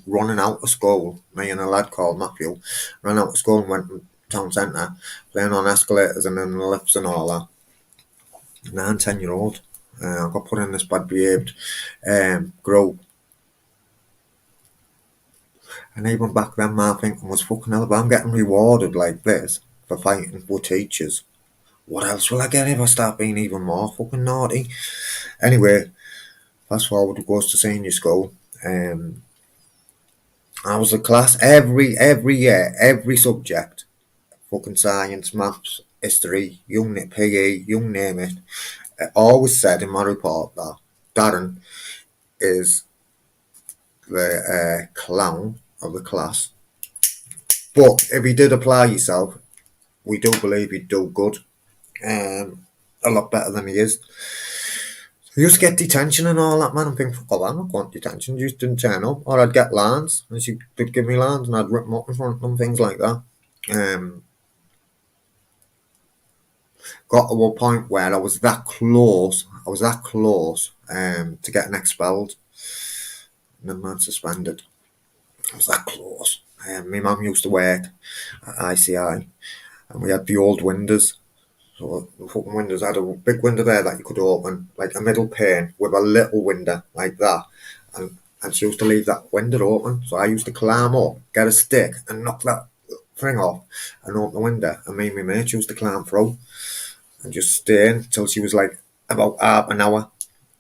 S1: running out of school, me and a lad called Matthew, ran out of school and went to town centre, playing on escalators and in the lifts and all that. 9, 10-year-old. I got put in this bad behaved group. And even back then, my thinking was, fucking hell, if I'm getting rewarded like this for fighting with teachers, what else will I get if I start being even more fucking naughty? Anyway, fast forward, it goes to senior school. I was a class every year, every subject, fucking science, maths, history, unit PE, you name it. I always said in my report that Darren is the clown of the class. But if he did apply yourself, we do believe he'd do good. A lot better than he is. I used to get detention and all that, man. I'm thinking, oh, I'm not going to detention. You just didn't turn up. Or I'd get lines. And she did give me lines and I'd rip them up in front of them, things like that. Got to a point where I was that close. To getting expelled. And then man suspended. I was that close. My mum used to work at ICI. And we had the old windows. So the fucking windows had a big window there that you could open, like a middle pane with a little window like that. And she used to leave that window open. So I used to climb up, get a stick and knock that thing off and open the window. And me and my mate used to climb through and just stay in till she was like about half an hour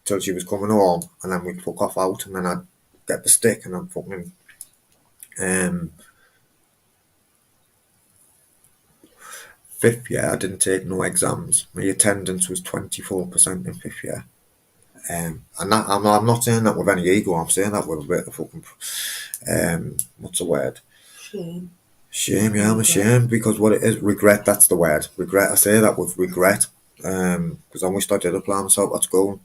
S1: till she was coming home. And then we'd fuck off out and then I'd get the stick and I'd fucking... Fifth year, I didn't take no exams. My attendance was 24% in fifth year. And that, I'm not saying that with any ego, I'm saying that with a bit of fucking, what's the word? Shame, yeah, I'm ashamed because what it is, regret, that's the word. Regret, I say that with regret. Because I wished I did apply myself at school.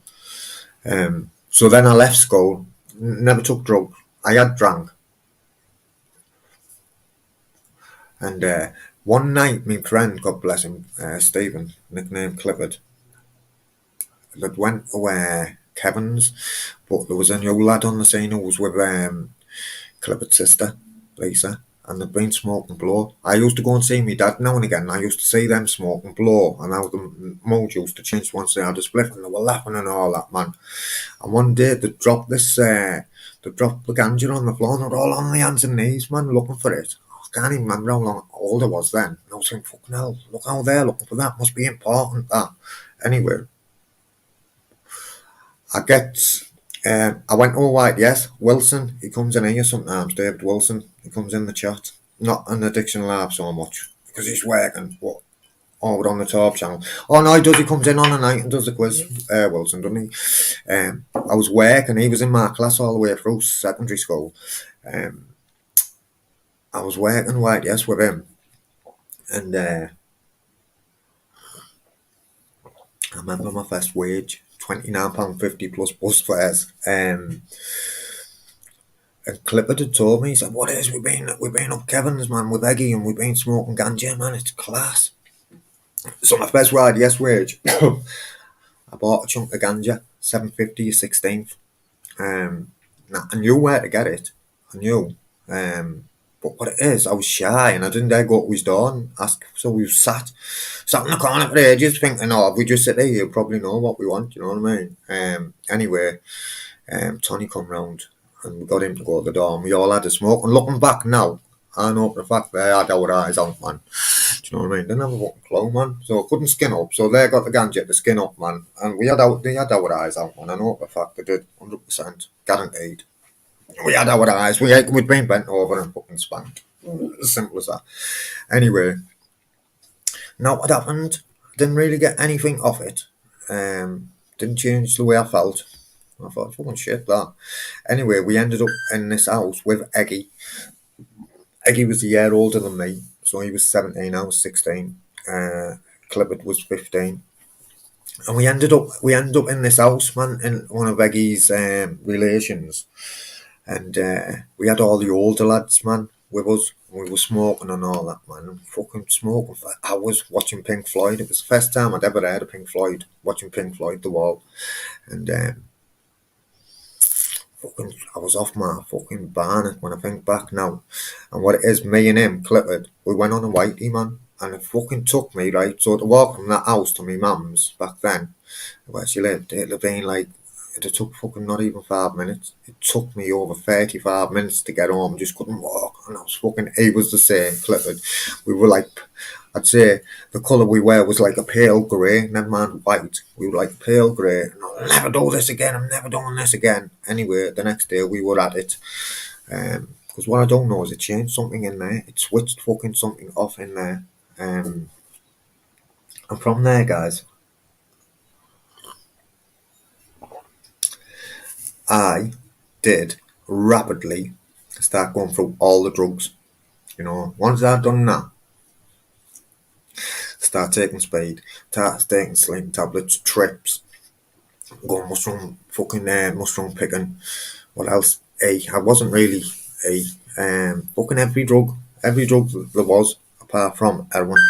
S1: So then I left school, never took drugs. I had drank. And one night, my friend, God bless him, Stephen, nicknamed Clifford, that went away Kevin's, but there was a new lad on the scene who was with Clifford's sister, Lisa, and they'd been smoking blow. I used to go and see my dad now and again. I used to see them smoking blow, and how the mood used to change once they had a split, and they were laughing and all that, man. And one day they dropped the ganja on the floor, and they're all on their hands and knees, man, looking for it. I can't even remember how long old I was then. And I was thinking, fucking hell, look how they're looking for that. Must be important, that. Anyway, I went all right, yes. Wilson, he comes in here sometimes, David Wilson, he comes in the chat. Not an Addiction Lab so much, because he's working, but over on the top channel. Oh no, he comes in on a night and does the quiz, Wilson, doesn't he? I was working, he was in my class all the way through secondary school. I was working right, yes, with him. And I remember my first wage, £29.50 plus bus fares. And Clifford had told me, he said, what is, we've been up Kevin's, man, with Eggy, and we've been smoking ganja, man, it's class. So my first ride, yes, wage, I bought a chunk of ganja, $7.50 a 16th. I knew where to get it, I knew. But what it is, I was shy and I didn't dare go up his door and ask. So we sat in the corner for ages thinking, oh, if we just sit there, he'll probably know what we want, you know what I mean? Anyway, Tony come round and we got him to go to the door and we all had a smoke. And looking back now, I know for the fact they had our eyes out, man. Do you know what I mean? They never fucking clue, man. So I couldn't skin up. So they got the ganja to skin up, man. And they had our eyes out, man. I know for the fact they did, 100%, guaranteed. We had our eyes. We'd been bent over and fucking spanked. As simple as that. Anyway, now what happened? Didn't really get anything off it. Didn't change the way I felt. I thought, fucking shit, that. Anyway, we ended up in this house with Eggy. Eggy was a year older than me, so he was 17, I was 16. Clifford was 15. And we ended up in this house, man, in one of Eggy's relations. And we had all the older lads, man, with us. We were smoking and all that, man. And fucking smoking for hours, watching Pink Floyd. It was the first time I'd ever heard of Pink Floyd, watching Pink Floyd, The Wall. And I was off my fucking barn when I think back now. And what it is, me and him, Clifford, we went on a whitey, man. And it fucking took me, right? So to walk from that house to my mum's back then, where she lived, it'd have been like, it took fucking not even 5 minutes. It took me over 35 minutes to get home. Just couldn't walk. And I was fucking, he was the same, Clifford. We were like, I'd say the colour we wear was like a pale grey, never mind white. We were like pale grey. And I'll never do this again. I'm never doing this again. Anyway, the next day we were at it. Because what I don't know is it changed something in there. It switched fucking something off in there. And from there, guys, I did rapidly start going through all the drugs. You know, once I'd done that, start taking speed, start taking sleeping tablets, trips, going mushroom picking. What else? I wasn't really fucking every drug there was, apart from heroin.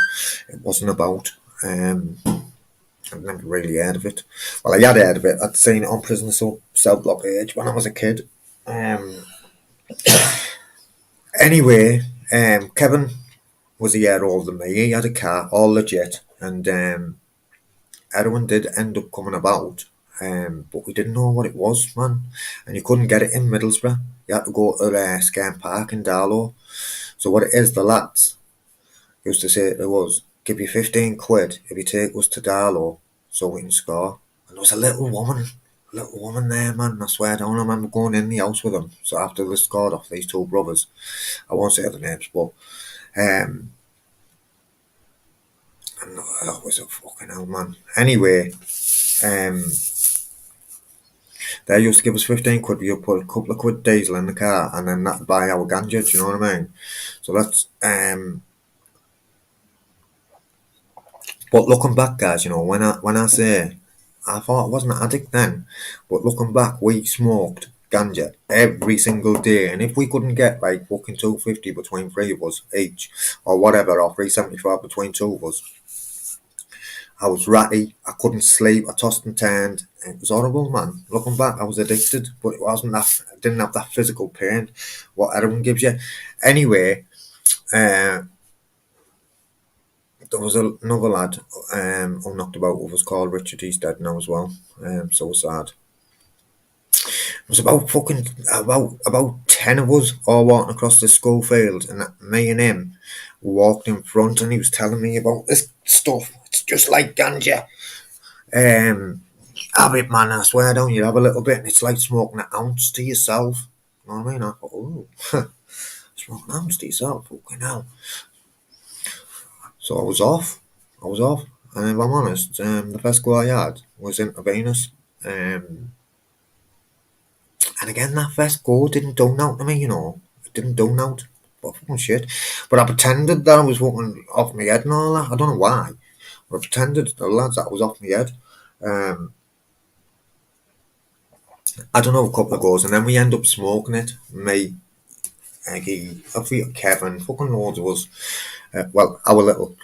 S1: It wasn't about. I've never really heard of it. Well, I had heard of it. I'd seen it on Prisoner Cell Block Age when I was a kid. Anyway, Kevin was a year older than me. He had a car, all legit. and heroin did end up coming about, but we didn't know what it was, man. And you couldn't get it in Middlesbrough. You had to go to Scairn Park in Darlow. So what it is, the lads used to say to us, give you 15 quid if you take us to Darlow so we can score. And there was a little woman there, man. I swear, I don't remember going in the house with them. So after they scored off these two brothers, I won't say the names, but and that was a fucking hell, man. Anyway, they used to give us 15 quid. We would put a couple of quid diesel in the car, and then that'd buy our ganja. Do you know what I mean? So that's But looking back, guys, you know, when I say I thought I wasn't an addict then, but looking back, we smoked ganja every single day, and if we couldn't get like fucking 250 between three of us each, or whatever, or 375 between two of us, I was ratty. I couldn't sleep. I tossed and turned. It was horrible, man. Looking back, I was addicted, but it wasn't that. I didn't have that physical pain what heroin gives you. Anyway, there was another lad who knocked about who was called Richard. He's dead now as well. So sad. It was about 10 of us all walking across the school field, and me and him walked in front, and he was telling me about this stuff. It's just like ganja. Have it, man. I swear, don't you have a little bit? And it's like smoking an ounce to yourself. You know what I mean? I thought, oh, smoking an ounce to yourself. Fucking hell. So I was off. And if I'm honest, the first go I had was intravenous. And again, that first go didn't do nothing to me, you know. It didn't do nothing. But fucking shit. But I pretended that I was walking off my head and all that. I don't know why. But I pretended to the lads that I was off my head. I don't know, a couple of goes. And then we end up smoking it. Me, Eggy, I think Kevin, fucking loads of us. Well, our little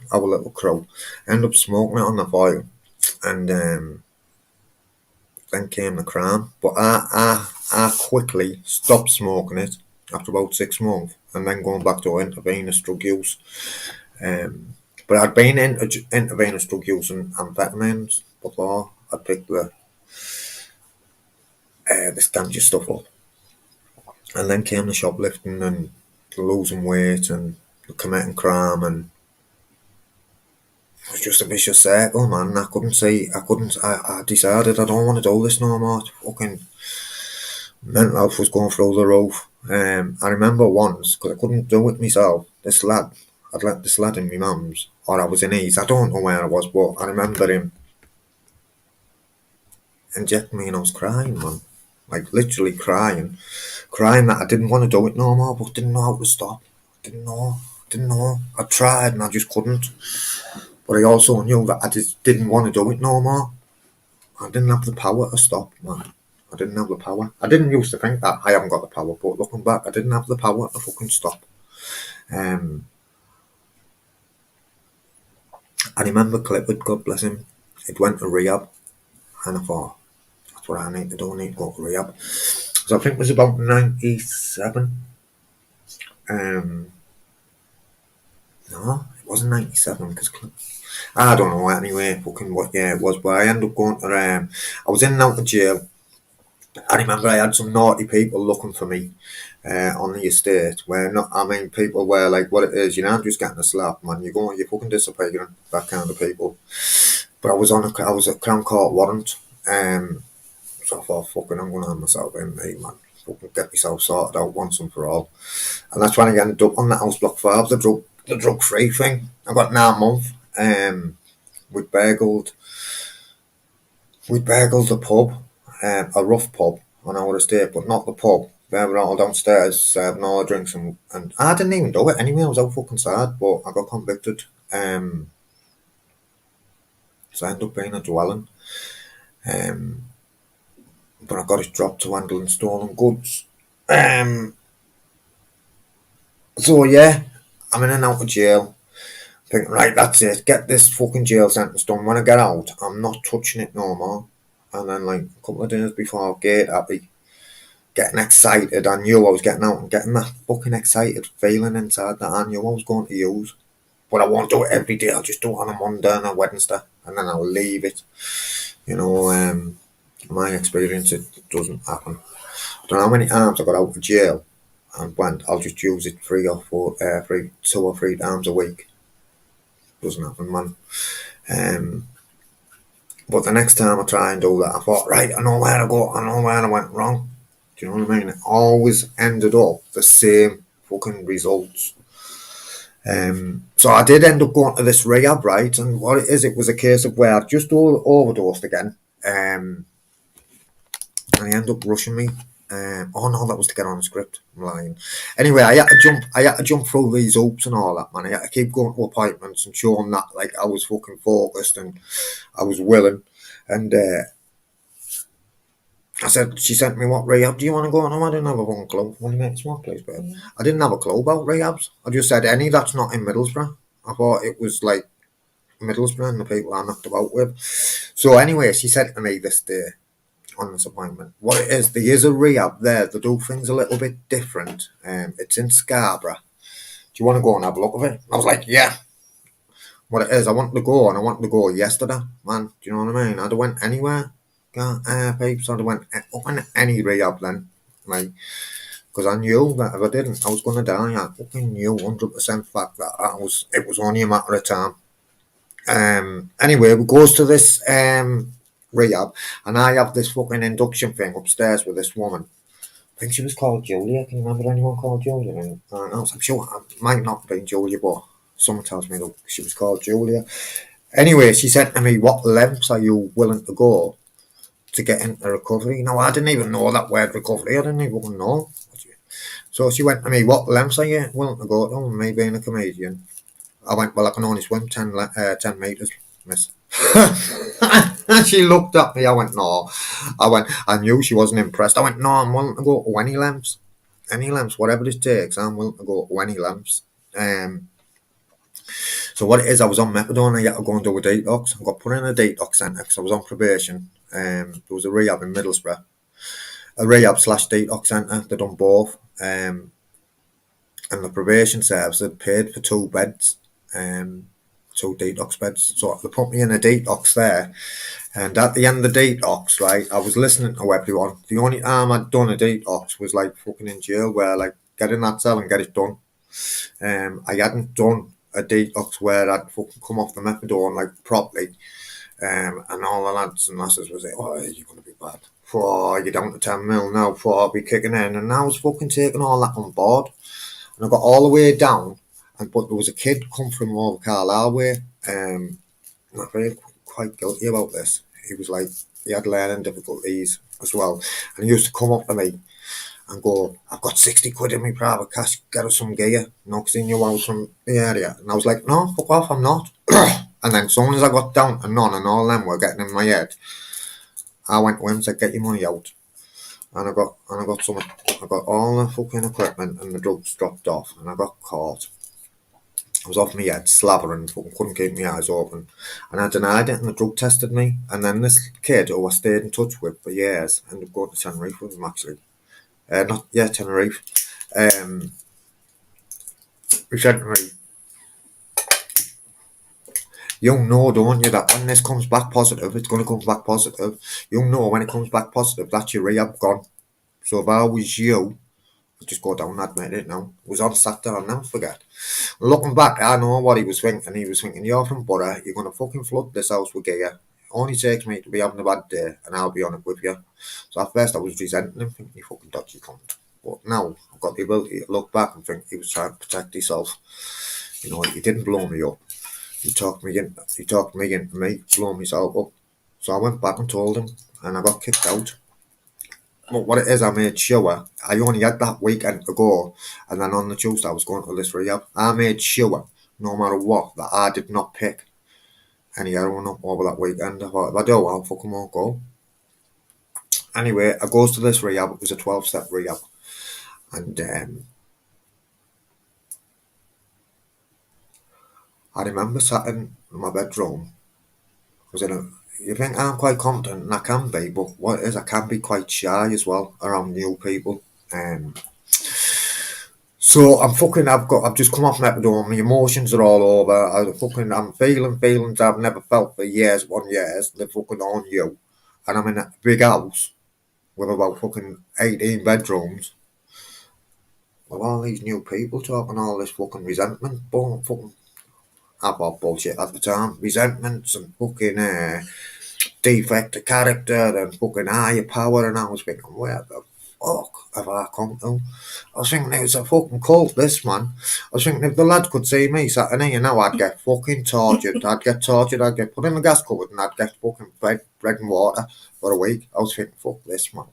S1: crew. End up smoking it on the fire. And then came the crime. But I quickly stopped smoking it after about 6 months, and then going back to intravenous drug use. But I'd been into intravenous drug use and amphetamines before I picked this ganja stuff up. And then came the shoplifting and the losing weight and the committing crime, and it was just a vicious circle, man. I decided I don't want to do this no more. Fucking mental health was going through the roof. I remember once, because I couldn't do it myself, I'd let this lad in my mum's, or I was in his, I don't know where I was, but I remember him injecting me and I was crying, man. Like, literally crying that I didn't want to do it no more, but didn't know how to stop. Didn't know. I tried and I just couldn't. But I also knew that I just didn't want to do it no more. I didn't have the power to stop, man. I didn't have the power. I didn't used to think that I haven't got the power, but looking back, I didn't have the power to fucking stop. I remember Clifford, God bless him, it went to rehab, and I thought, that's what I need to do, I need to go to rehab. So I think it was about 97. No, it wasn't 97, because I don't know anyway, fucking what year it was, but I ended up going to, I was in and out of jail. I remember I had some naughty people looking for me on the estate, where people were like, what it is, you're not just getting a slap, man, you're fucking disappearing, that kind of people. But I was a Crown Court warrant, so I thought, fucking, I'm going to have myself in, mate, man, fucking get myself sorted out once and for all. And that's when I ended up on the House Block 5, the drug-free thing. I got 9 months. We'd burgled the pub, a rough pub on our estate, but not the pub. They were all downstairs serving all the drinks, and I didn't even do it anyway. I was out fucking sad, but I got convicted. So I ended up being a dwelling. But I got it dropped to handling stolen goods. So yeah, I'm in and out of jail. Thinking, right, that's it. Get this fucking jail sentence done. When I get out, I'm not touching it no more. And then, like, a couple of days before I get happy, getting excited. I knew I was getting out and getting that fucking excited feeling inside that I knew I was going to use. but I won't do it every day. I'll just do it on a Monday and a Wednesday, and then I'll leave it. You know, in my experience, it doesn't happen. I don't know how many times I got out of jail and went, I'll just use it 2 or 3 times a week. Doesn't happen, man. But the next time I try and do that, I thought, right, I know where to go, I know where I went wrong. Do you know what I mean? It always ended up the same fucking results. So I did end up going to this rehab, right? And what it is, it was a case of where I just overdosed again. And he ended up rushing me. Oh no, that was to get on the script. I'm lying. Anyway, I had to jump through these hoops and all that, man. I had to keep going to appointments and showing that like I was fucking focused and I was willing. And she sent me, what rehab do you want to go on? No, I didn't have a one clue. Only make a small place, babe. Yeah. I didn't have a clue about rehabs. I just said any that's not in Middlesbrough. I thought it was like Middlesbrough and the people I knocked about with. So anyway, she said to me this day on this appointment, what it is, there is a rehab there. They do things a little bit different. It's in Scarborough. Do you want to go and have a look at it? I was like, yeah. What it is, I want to go, and I want to go yesterday, man. Do you know what I mean? I'd have went anywhere. Peeps, I'd have went up in any rehab then, like, because I knew that if I didn't, I was going to die. I fucking knew 100% fact that it was only a matter of time. Anyway, we goes to this rehab, and I have this fucking induction thing upstairs with this woman. I think she was called Julia. Can you remember anyone called Julia? And I'm sure it might not have been Julia, but someone tells me that she was called Julia. Anyway, she said to me, what lengths are you willing to go to get into recovery? Now, I didn't even know that word recovery. I didn't even know. So she went to me, what lengths are you willing to go to? Me being a comedian. I went, well, I can only swim 10 metres, miss. She looked at me. I went, no. I knew she wasn't impressed. I went, no, I'm willing to go to any lengths. Any lengths, whatever it takes, I'm willing to go to any lengths. So what it is, I was on methadone. I had to go and do a detox. I got put in a detox centre because I was on probation. There was a rehab in Middlesbrough. A rehab/detox centre. They done both. And the probation service had paid for 2 beds. 2 detox beds. So they put me in a detox there. And at the end of the detox, right, I was listening to everyone. The only time I'd done a detox was like fucking in jail, where like get in that cell and get it done. I hadn't done a detox where I'd fucking come off the methadone like properly. And all the lads and lasses was like, oh, you're going to be bad. You're down to 10 mil now, I'll be kicking in. And I was fucking taking all that on board. And I got all the way down. But there was a kid come from over Carlisle way. And I feel quite guilty about this. He was like, he had learning difficulties as well. And he used to come up to me and go, I've got 60 quid in my private cash, get us some gear, knocking you out from the area. And I was like, no, fuck off, I'm not. And then as soon as I got down to none and all them were getting in my head, I went to him and said, get your money out. And I got all the fucking equipment and the drugs dropped off, and I got caught. I was off my head, slavering, fucking couldn't keep my eyes open. And I denied it, and the drug tested me. And then this kid who I stayed in touch with for years ended up going to Tenerife with him, actually. Tenerife. He said to me, you know, don't you, that when this comes back positive, it's going to come back positive. You know, when it comes back positive, that's your rehab gone. So if I was you, I'd just go down and admit it now. It was on Saturday, I'll never forget. Looking back, I know what he was thinking. He was thinking, you're from Borough, you're going to fucking flood this house with gear. It only takes me to be having a bad day, and I'll be on it with you. So at first I was resenting him, thinking, you fucking dodgy cunt. But now I've got the ability to look back and think he was trying to protect himself. You know, he didn't blow me up. He talked me into me, blowing myself up. So I went back and told him, and I got kicked out. But what it is, I made sure, I only had that weekend to go, and then on the Tuesday I was going to this rehab. I made sure, no matter what, that I did not pick any heroin up over that weekend. I thought, if I do, I'll fucking won't go. Anyway, I goes to this rehab. It was a 12-step rehab. And I remember sat in my bedroom. You think I'm quite confident, and I can be, but what it is, I can be quite shy as well around new people. So I've just come off methadone. My emotions are all over. I'm feeling feelings I've never felt for years upon years. They're fucking on you. And I'm in a big house with about fucking 18 bedrooms with all these new people talking all this fucking resentment. Fucking, I thought bullshit at the time. Resentments and fucking defect of character and fucking higher power. And I was thinking, where the fuck have I come to? I was thinking it was a fucking cult, this man. I was thinking if the lad could see me Saturday, I'd get fucking tortured. I'd get tortured, I'd get put in the gas cupboard and I'd get fucking bread and water for a week. I was thinking, fuck this, man.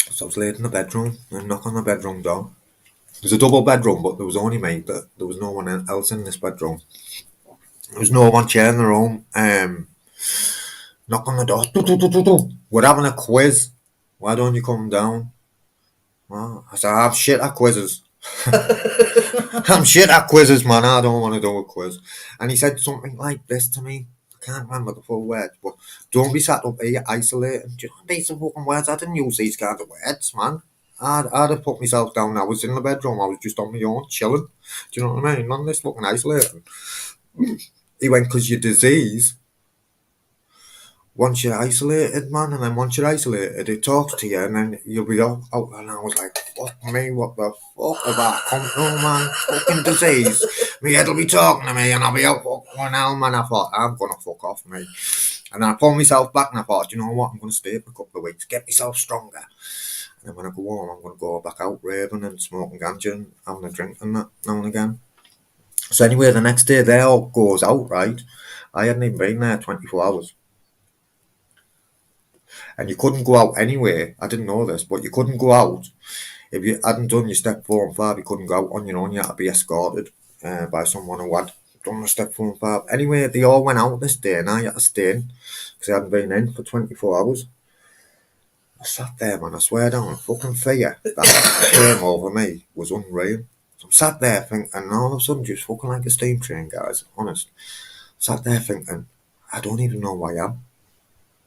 S1: So I was laid in the bedroom and knock on the bedroom door. It was a double bedroom, but there was only me. There was no one else in this bedroom. There was no one chair in the room. Knock on the door. Do, do, do, do, do. We're having a quiz. Why don't you come down? Well, I said, I'm shit at quizzes. I'm shit at quizzes, man. I don't want to do a quiz. And he said something like this to me. I can't remember the full words, but don't be sat up here isolating. Do you know these are fucking words? I didn't use these kind of words, man. I'd have put myself down. I was in the bedroom. I was just on my own, chilling. Do you know what I mean? None of this fucking isolating. He went, because your disease, once you're isolated, man, and then once you're isolated, it talks to you, and then you'll be out. And I was like, fuck me, what the fuck have I come to, man? Fucking disease. My head'll be talking to me, and I'll be out fucking hell, man. I thought, I'm gonna fuck off, me. And then I pulled myself back, and I thought, you know what, I'm gonna stay for a couple of weeks, get myself stronger. And then when I go home, I'm gonna go back out raving and smoking ganja and having a drink and that now and again. So anyway, the next day, they all goes out, right? I hadn't even been there 24 hours. And you couldn't go out anyway. I didn't know this, but you couldn't go out if you hadn't done your step 4 and 5. You couldn't go out on your own. You had to be escorted by someone who had done the step 4 and 5. Anyway, they all went out this day, and I had to stay in because I hadn't been in for 24 hours. I sat there, man. I swear down, fucking fear that came over me was unreal. So I'm sat there thinking, and all of a sudden, just fucking like a steam train, guys. Honest, sat there thinking, I don't even know who I am.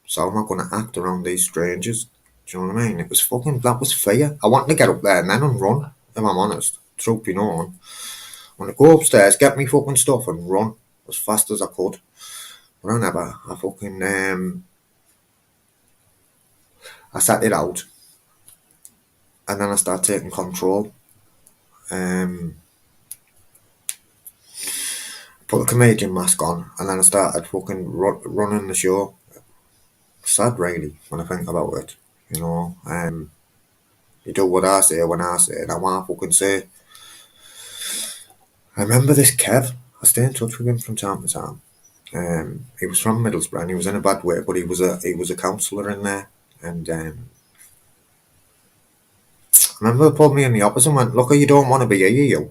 S1: So I'm not going to act around these strangers. Do you know what I mean? It was fucking, that was fear. I wanted to get up there and then and run, if I'm honest. Truth be known. I want to go upstairs, get me fucking stuff and run as fast as I could. But I never. I fucking, I sat it out. And then I started taking control. Put the comedian mask on. And then I started fucking running the show. Sad, really, when I think about it. You know, you do what I say when I say it, and what I fucking say. I remember this Kev. I stay in touch with him from time to time. He was from Middlesbrough, and he was in a bad way, but he was a counsellor in there. And I remember they pulled me in the office and went, "Look, you don't want to be here, you.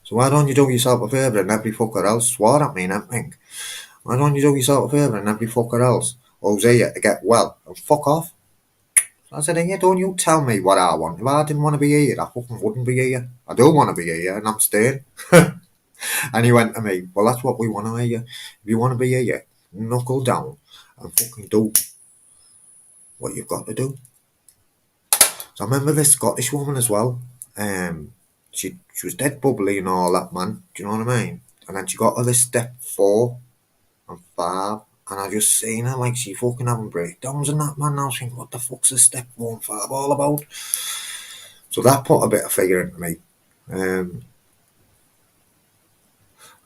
S1: So why don't you do yourself a favour and every fucker else swore at me and everything? Why don't you do yourself a favour and every fucker else who's here to get well and fuck off?" I said, "Hey, don't you tell me what I want. If I didn't want to be here, I fucking wouldn't be here. I do want to be here, and I'm staying." And he went to me, "Well, that's what we want to hear. If you want to be here, knuckle down and fucking do what you've got to do." So I remember this Scottish woman as well. She was dead bubbly and all that, man. Do you know what I mean? And then she got to this step 4 and 5. And I just seen her like she fucking having breakdowns and that, man. And I was thinking, what the fuck's this step 4 and 5 all about? So that put a bit of fear into me. And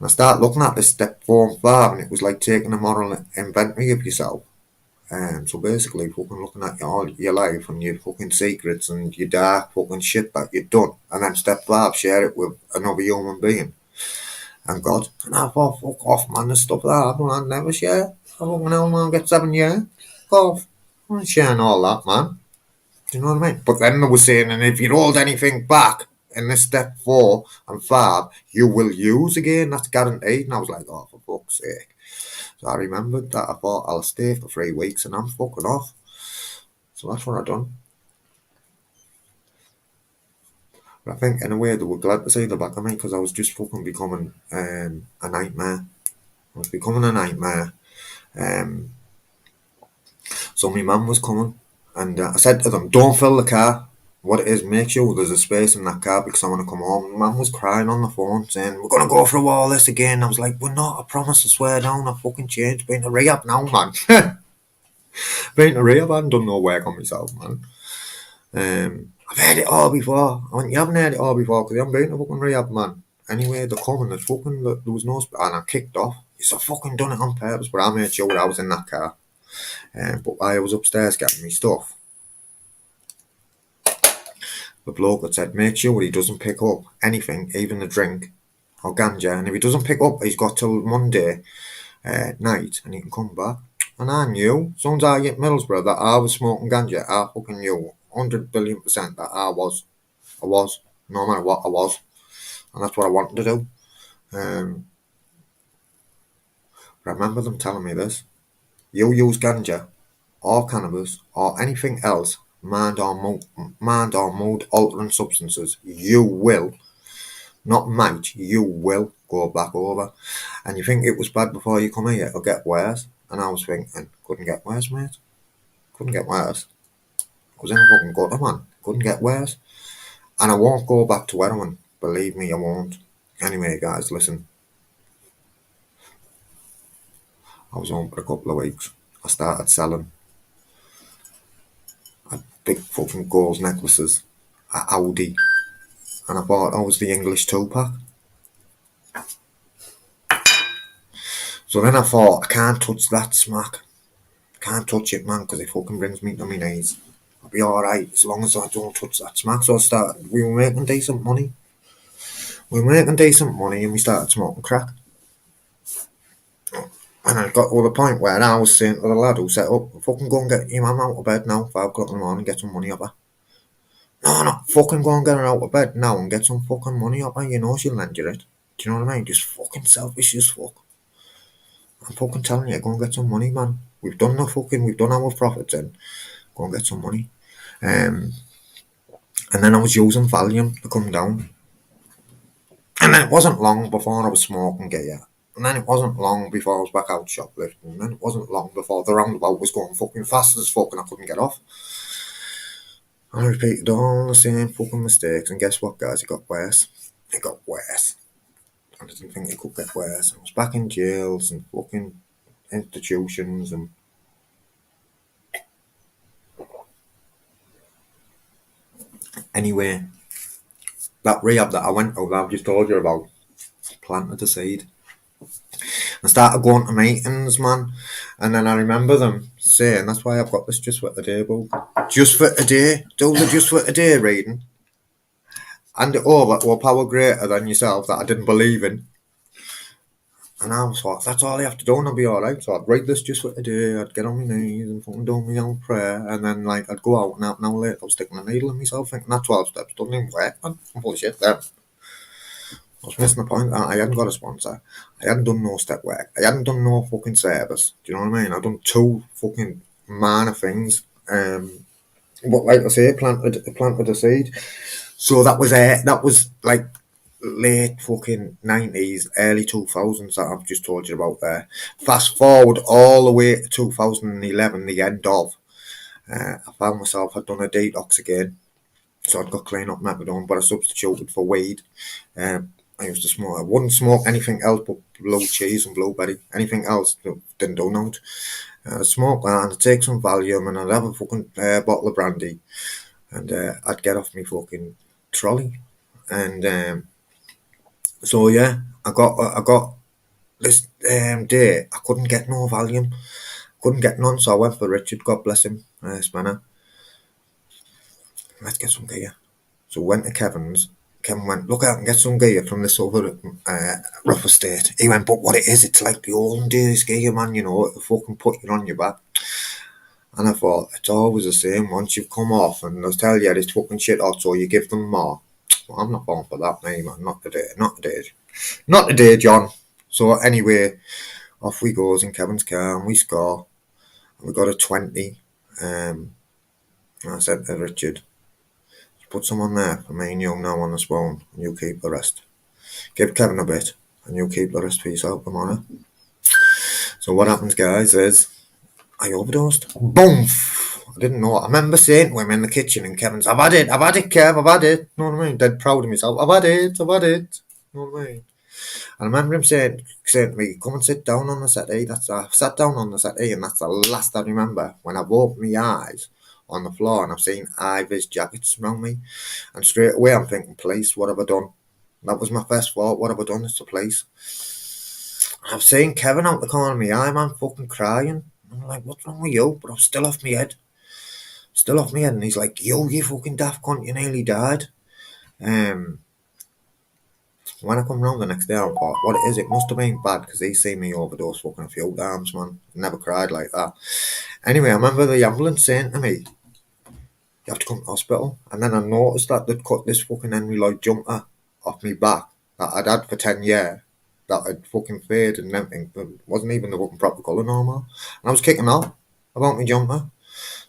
S1: I started looking at this step 4 and 5, and it was like taking a moral inventory of yourself. So basically, fucking looking at all your life and your fucking secrets and your dark fucking shit that you've done. And then step 5, share it with another human being. And God. And I thought, fuck off, man, the stuff that I'd never share. I fucking hell, man, get 7 years. Fuck off. I'm not sharing all that, man. Do you know what I mean? But then they were saying, and if you hold anything back in this step 4 and 5, you will use again. That's guaranteed. And I was like, oh, for fuck's sake. So I remembered that. I thought, I'll stay for 3 weeks and I'm fucking off. So that's what I done. But I think in a way they were glad to see the back of me because I was just fucking becoming a nightmare. I was becoming a nightmare. So my mum was coming And I said to them, don't fill the car. What it is, make sure there's a space in that car because I want to come home. Man was crying on the phone saying, we're going to go through all this again. I was like, we're not, I promise, I swear down, I fucking changed. Been to rehab now, man. Been to rehab, I haven't done no work on myself, man. I've heard it all before. I went, you haven't heard it all before because you haven't been to fucking rehab, man. Anyway, they're coming, there was no, and I kicked off. He's fucking done it on purpose, but I made sure I was in that car. But while I was upstairs getting me stuff, the bloke had said, make sure he doesn't pick up anything, even a drink or ganja. And if he doesn't pick up, he's got till Monday night and he can come back. And I knew, as soon as I hit Middlesbrough, that I was smoking ganja. I fucking knew 100 billion% that I was, no matter what I was. And that's what I wanted to do. But I remember them telling me this. You use ganja or cannabis or anything else, mind or mood altering substances, you will, not might, you will go back over. And you think it was bad before you come here, it'll get worse. And I was thinking, couldn't get worse, mate. Couldn't get worse. I was in a fucking gutter, man. Couldn't get worse. And I won't go back to heroin. Believe me, I won't. Anyway, guys, listen. I was home for a couple of weeks. I started selling big fucking gold necklaces at Audi. And I thought I was the English Tupac. So then I thought, I can't touch that smack. Can't touch it, man, because it fucking brings me to my knees. I'll be alright as long as I don't touch that smack. So we were making decent money. And we started smoking crack. And I got to the point where I was saying to the lad who set up, fucking go and get your mum out of bed now, 5 o'clock in the morning, get some money up her. No, fucking go and get her out of bed now and get some fucking money up her, you know she'll lend you it. Do you know what I mean? Just fucking selfish as fuck. I'm fucking telling you, go and get some money, man. We've done our profits in. Go and get some money. And then I was using Valium to come down. And then it wasn't long before I was smoking gear. And then it wasn't long before I was back out shoplifting. And then it wasn't long before the roundabout was going fucking fast as fuck and I couldn't get off. I repeated all the same fucking mistakes. And guess what, guys? It got worse. It got worse. I didn't think it could get worse. I was back in jails and fucking institutions and anyway, that rehab that I went to that I've just told you about planted a seed. I started going to meetings, man, and then I remember them saying, that's why I've got this Just for Today book. Just for Today, do the Just for Today reading, hand it over to a power greater than yourself that I didn't believe in. And I was like, that's all I have to do and I'll be alright. So I'd write this Just for Today, I'd get on my knees and fucking do my own prayer, and then like I'd go out and out an hour later I was sticking a needle in myself thinking that 12 steps doesn't even work, man. I'm full of shit there. I was missing the point. I hadn't got a sponsor. I hadn't done no step work. I hadn't done no fucking service. Do you know what I mean? I've done 2 fucking minor things. But like I say, planted a seed. So that was like late fucking 90s, early 2000s that I've just told you about there. Fast forward all the way to 2011, the end of. I found myself, I'd done a detox again. So I'd got clean up methadone, but I substituted for weed. I used to smoke. I wouldn't smoke anything else but blue cheese and blueberry. Anything else didn't do nothing. I'd smoke that and I'd take some Valium and I'd have a fucking bottle of brandy and I'd get off my fucking trolley. And so yeah, I got this day. I couldn't get no Valium. Couldn't get none, so I went for Richard. God bless him, Spanner. Let's get some gear. So went to Kevin's. Kevin went, look out and get some gear from this other rough estate. He went, but what it is, it's like the olden days gear, man, you know, it'll fucking put you on your back. And I thought, it's always the same. Once you've come off and they'll tell you it's fucking shit hot, so you give them more. Well, I'm not going for that, mate, man. Not today, John. So anyway, off we goes in Kevin's car and we score. And we got a 20. And I said to Richard, put someone there for me and you now on the spoon, and you keep the rest. Give Kevin a bit, and you keep the rest for yourself, come on. So what happens, guys, is I overdosed. Boom! I didn't know. I remember saying to him in the kitchen, and Kevin's, I've had it, Kev, I've had it. You know what I mean? Dead proud of myself. I've had it, I've had it. You know what I mean? And I remember him saying to me, come and sit down on the settee. I sat down on the settee, and that's the last I remember when I've opened my eyes on the floor and I've seen Ivy's jackets around me. And straight away I'm thinking, police, what have I done? That was my first thought, what have I done? It's the police. I've seen Kevin out the corner of my eye, man, fucking crying. I'm like, what's wrong with you? But I'm still off my head. Still off my head. And he's like, yo, you fucking daft cunt, you nearly died. When I come round the next day, I thought, what it is, it must have been bad because he seen me overdose fucking a few times, man. Never cried like that. Anyway, I remember the ambulance saying to me, you have to come to hospital. And then I noticed that they'd cut this fucking Henry Lloyd jumper off me back that I'd had for 10 years. That had fucking faded and everything, but it wasn't even the fucking proper colour no more. And I was kicking off about my jumper.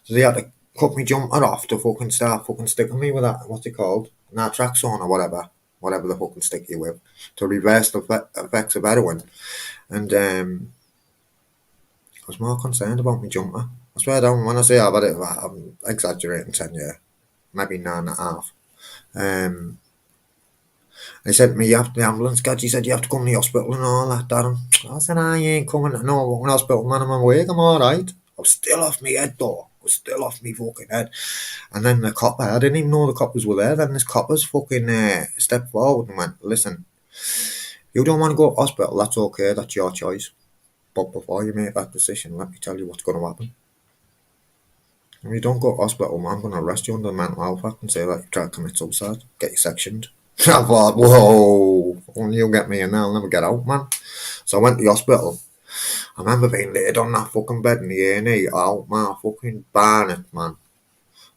S1: So they had to cut my jumper off to fucking start fucking sticking me with that, what's it called? Naltrexone or whatever the fucking stick you with, to reverse the effects of heroin. And I was more concerned about my jumper. I swear down, when I say I've had it, I'm exaggerating 10 years, maybe 9.5. They said to me, you have the ambulance guy, he said, you have to come to the hospital and all that, Darren. I said, I ain't coming to no fucking hospital, man, I'm awake, I'm alright. I was still off my head, though. I was still off my fucking head. And then the copper, I didn't even know the coppers were there. Then this copper's fucking stepped forward and went, listen, you don't want to go to hospital, that's okay, that's your choice. But before you make that decision, let me tell you what's going to happen. If you don't go to hospital, man, I'm going to arrest you under the Mental Health Act and say that you tried to commit suicide, get you sectioned. I thought, whoa, when you get me in there, I'll never get out, man. So I went to the hospital. I remember being laid on that fucking bed in the A&E, out my fucking barnet, man.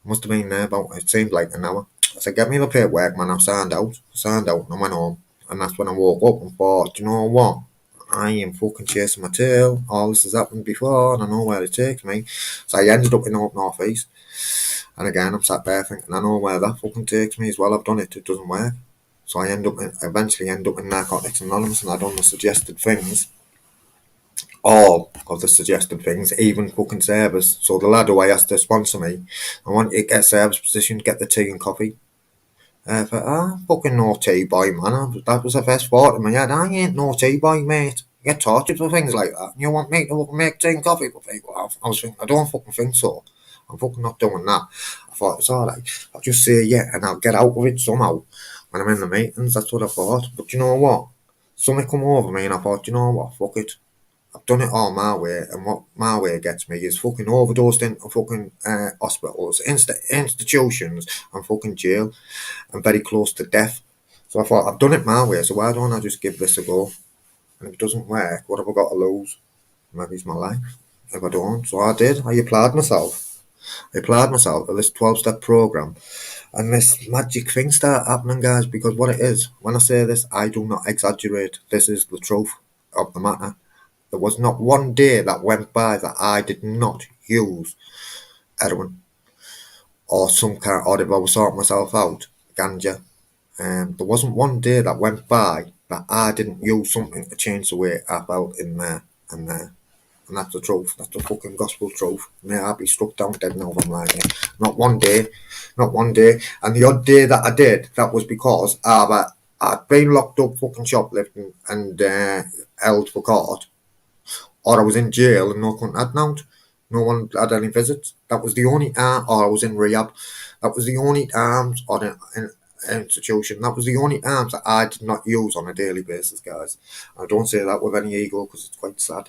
S1: I must have been there about, it seemed like an hour. I said, get me the paperwork, man, I've signed out. And I went home. And that's when I woke up and thought, you know what? I am fucking chasing my tail. All this has happened before, and I know where it takes me. So I ended up in Oak North East. And again, I'm sat there thinking, I know where that fucking takes me as well. I've done it, it doesn't work. So I eventually end up in Narcotics Anonymous, and I done the suggested things. All of the suggested things, even fucking service. So the lad who I asked to sponsor me, I want you to get service position, get the tea and coffee. Fucking no tea boy, man. That was the first thought in my head. I ain't no tea boy, mate. You get tortured for things like that. You want me to make tea and coffee for people? I was thinking, I don't fucking think so. I'm fucking not doing that. I thought, it's alright. I'll just say yeah, and I'll get out of it somehow. When I'm in the meetings, that's what I thought. But you know what? Something come over me and I thought, you know what? Fuck it. I've done it all my way, and what my way gets me is fucking overdosed into fucking hospitals, institutions, and fucking jail, and very close to death. So I thought, I've done it my way, so why don't I just give this a go? And if it doesn't work, what have I got to lose? Maybe it's my life. If I don't, so I did. I applied myself to this 12-step program, and this magic thing started happening, guys, because what it is, when I say this, I do not exaggerate. This is the truth of the matter. There was not one day that went by that I did not use heroin or some kind, or if I was sorting myself out, ganja. There wasn't one day that went by that I didn't use something to change the way I felt in there and there. And that's the truth. That's the fucking gospel truth. May I be struck down dead now if I'm lying here. Not one day. And the odd day that I did, that was because I'd been locked up fucking shoplifting and held for court. Or I was in jail and no one had out. No one had any visits. That was the only time, or I was in rehab. That was the only times, or in an institution. That was the only times that I did not use on a daily basis, guys. I don't say that with any ego because it's quite sad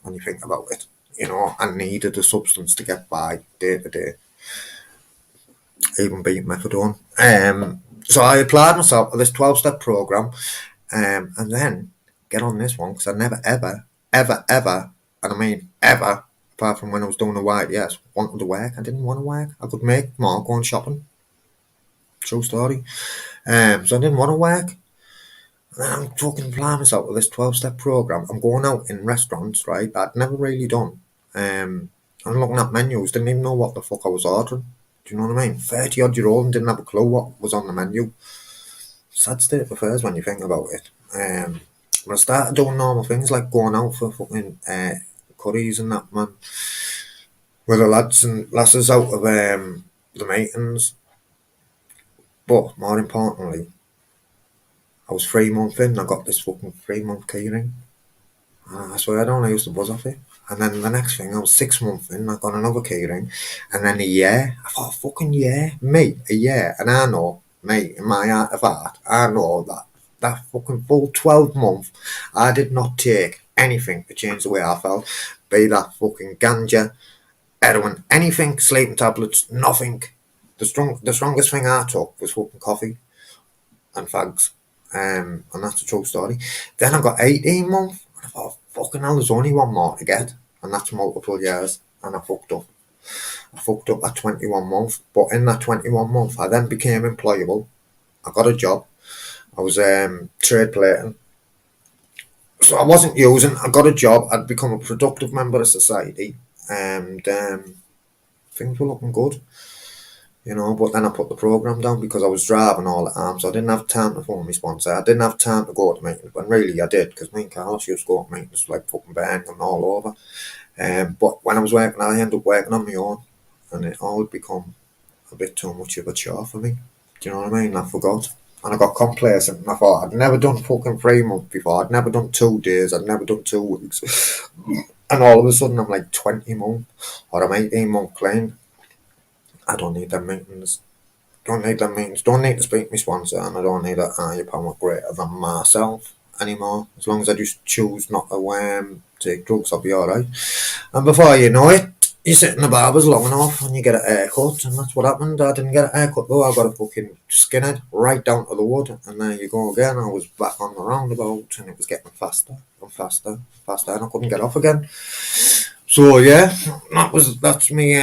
S1: when you think about it. You know, I needed a substance to get by day to day. Even beat methadone. So I applied myself to this 12-step program, and then get on this one because I never ever, and I mean ever, apart from when I was doing the white, yes, wanted to work. I didn't want to work. I could make more going shopping. True story. So I didn't want to work. And then I'm fucking applying myself with this 12-step program. I'm going out in restaurants, right, that I'd never really done. I'm looking at menus, didn't even know what the fuck I was ordering. Do you know what I mean? 30-odd-year-old and didn't have a clue what was on the menu. Sad state of affairs when you think about it. When I started doing normal things like going out for fucking curries and that, man, with the lads and lasses out of the meetings. But more importantly, I was 3 months in, I got this fucking 3 month keyring. I swear I don't, I used to buzz off it. And then the next thing, I was 6 months in, I got another keyring. And then a year, I thought, fucking year, mate, a year. And I know, mate, in my heart of heart, I know that fucking full 12 months, I did not take anything to change the way I felt. Be that fucking ganja, heroin, anything, sleeping tablets, nothing. The strongest thing I took was fucking coffee and fags. And that's a true story. Then I got 18 months, and I thought, fucking hell, there's only one more to get, and that's multiple years, and I fucked up. I fucked up at 21 months, but in that 21 months, I then became employable. I got a job. I was trade plating. So I wasn't using, I got a job, I'd become a productive member of society, and things were looking good. But then I put the programme down because I was driving all the time, so I didn't have time to phone my sponsor. I didn't have time to go to meetings, but really I did, because me and Carlos used to go to meetings like fucking Birmingham all over. But when I was working, I ended up working on my own, and it all had become a bit too much of a chore for me. Do you know what I mean? I forgot. And I got complacent, and I thought, I'd never done fucking 3 months before, I'd never done 2 days, I'd never done 2 weeks. And all of a sudden I'm like 20 months, or I'm 18 months clean. I don't need them meetings. Don't need to speak to my sponsor, and I don't need a higher power greater than myself anymore. As long as I just choose not to take drugs, I'll be alright. And before you know it, you sit in the barbers long enough and you get a haircut, and that's what happened. I didn't get a haircut though, I got a fucking skinhead right down to the wood, and there you go again. I was back on the roundabout, and it was getting faster and faster and faster, and I couldn't get off again. So yeah, that's me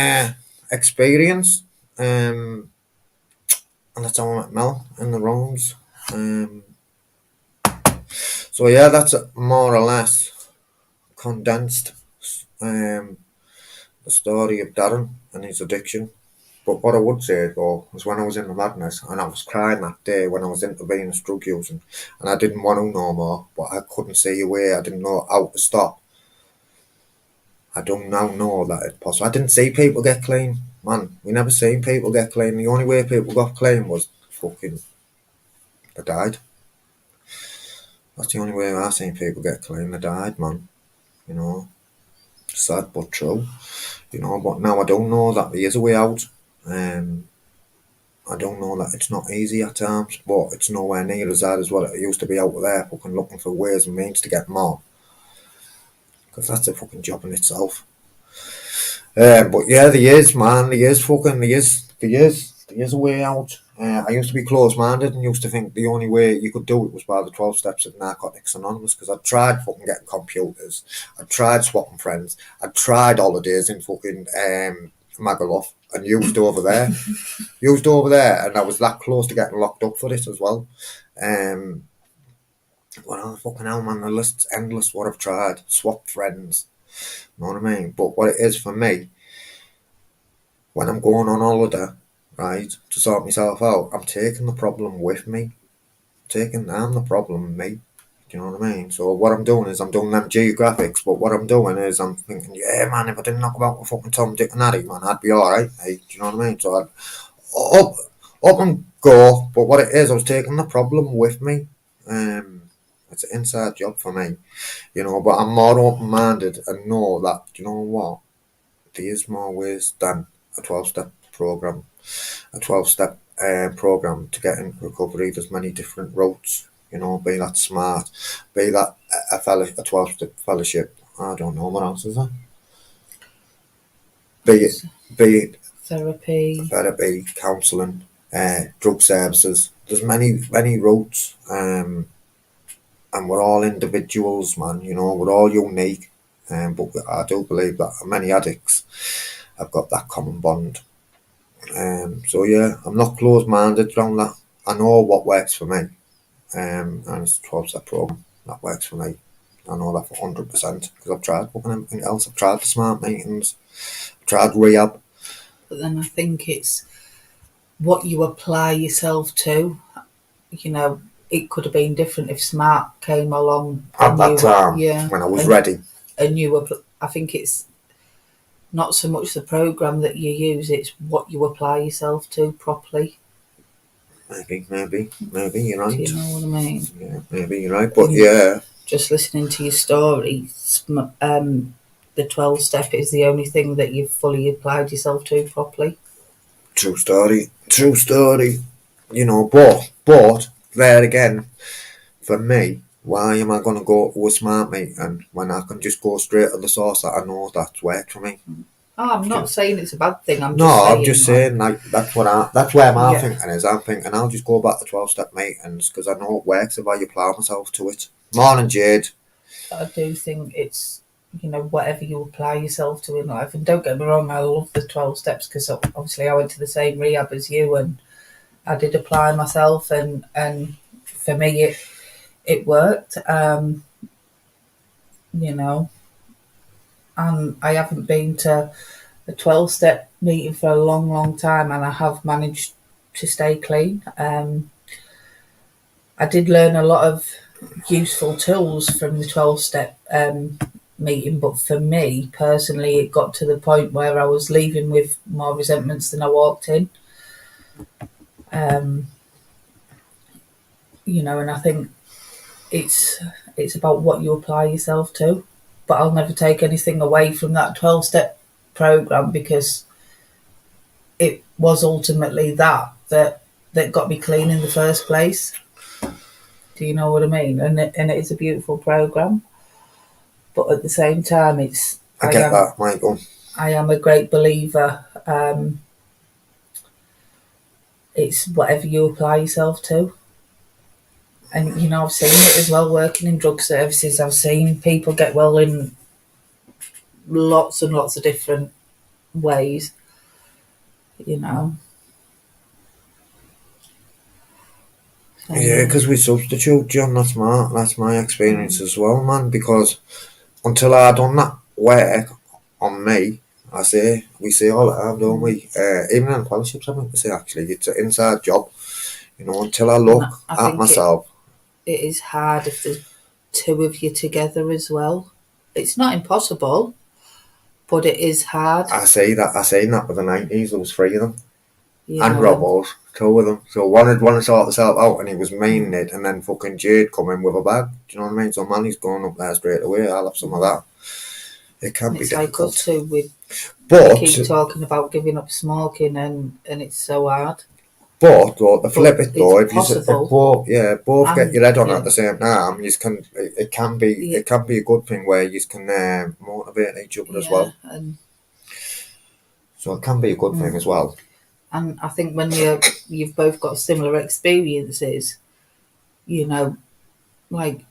S1: experience. And that's how I met Mel in the rooms. So yeah, that's more or less condensed the story of Darren and his addiction. But what I would say though was when I was in the madness, and I was crying that day when I was intravenous drug using, and I didn't want to no more, but I couldn't see a way, I didn't know how to stop. I don't now know that it's possible. I didn't see people get clean. Man, we never seen people get clean. The only way people got clean was fucking they died. That's the only way I seen people get clean. They died, man. Sad but true. But now I don't know that there is a way out. I don't know that it's not easy at times, but it's nowhere near as hard as what it used to be out there, fucking looking for ways and means to get more. Because that's a fucking job in itself. But yeah, there is, man. There is a way out. I used to be close-minded and used to think the only way you could do it was by the 12 steps of Narcotics Anonymous, because I tried fucking getting computers, I tried swapping friends, I tried holidays in fucking Magaluf and used over there, and I was that close to getting locked up for this as well. Well, fucking hell, man, the list's endless what I've tried. Swap friends, you know what I mean? But what it is for me, when I'm going on holiday, right, to sort myself out, I'm taking the problem with me. I'm the problem, me. Do you know what I mean? So what I'm doing is I'm doing them geographics, but what I'm doing is I'm thinking, yeah, man, if I didn't knock about with fucking Tom, Dick and Harry, man, I'd be alright, hey, do you know what I mean? So I'd up and go, but what it is, I was taking the problem with me. It's an inside job for me, but I'm more open-minded and know that, you know what, there is more ways than a 12-step program. A 12-step program to get into recovery. There's many different routes, be that smart, be that a 12-step fellowship. I don't know what else is there. Be it therapy, counselling, drug services. There's many routes, and we're all individuals, man. We're all unique, but I do believe that many addicts have got that common bond. So yeah, I'm not close-minded around that. I know what works for me, and it's a 12-step program that works for me. I know that for 100% because I've tried everything else. I've tried the smart meetings, I've tried rehab.
S2: But then I think it's what you apply yourself to. It could have been different if smart came along
S1: at that time, when I was ready.
S2: And I think it's not so much the program that you use, it's what you apply yourself to properly.
S1: Maybe you're
S2: Do
S1: right.
S2: you know what I mean?
S1: Yeah, maybe you're right. But
S2: And
S1: yeah,
S2: just listening to your story, the 12 step is the only thing that you've fully applied yourself to properly.
S1: true story. True story. You know, but there again, for me, why am I going to go to a smart meeting when I can just go straight to the source that I know that's worked for me?
S2: Oh, I'm not saying it's a bad thing. I'm
S1: No,
S2: just saying,
S1: I'm just saying, like, that's where my
S2: Yeah.
S1: thinking is. I'm thinking I'll just go back to 12-step meetings because I know it works if I apply myself to it. Morning, Jade.
S2: I do think it's, whatever you apply yourself to in life. And don't get me wrong, I love the 12 steps because obviously I went to the same rehab as you and I did apply myself and for me it worked. And I haven't been to a 12-step meeting for a long, long time and I have managed to stay clean. I did learn a lot of useful tools from the 12-step meeting, but for me personally, it got to the point where I was leaving with more resentments than I walked in. And I think it's about what you apply yourself to. But I'll never take anything away from that 12-step program because it was ultimately that got me clean in the first place. Do you know what I mean? And it is a beautiful program, but at the same time,
S1: I get that, Michael.
S2: I am a great believer. It's whatever you apply yourself to. And, I've seen it as well working in drug services. I've seen people get well in lots and lots of different ways, So,
S1: Yeah, because we substitute, John. That's my experience as well, man. Because until I done that work on me, we say all the time, don't we? Even in fellowships, I think we say actually it's an inside job. Until I look at myself.
S2: It is hard if there's two of you together as well. It's not impossible, but it is hard.
S1: I seen that with the 90s. There was 3 of them, and Robbo's 2 of them. So one had to sort himself out, and he was meaning it, and then fucking Jade come in with a bag. Do you know what I mean? So Manny's going up there straight away. I'll have some of that. It can be difficult.
S2: Like us too. We keep talking about giving up smoking, and it's so hard.
S1: But the flip it though, if both get your head on at the same time, it can be a good thing where you can motivate each other as well. So it can be a good thing as well.
S2: And I think when you've both got similar experiences, like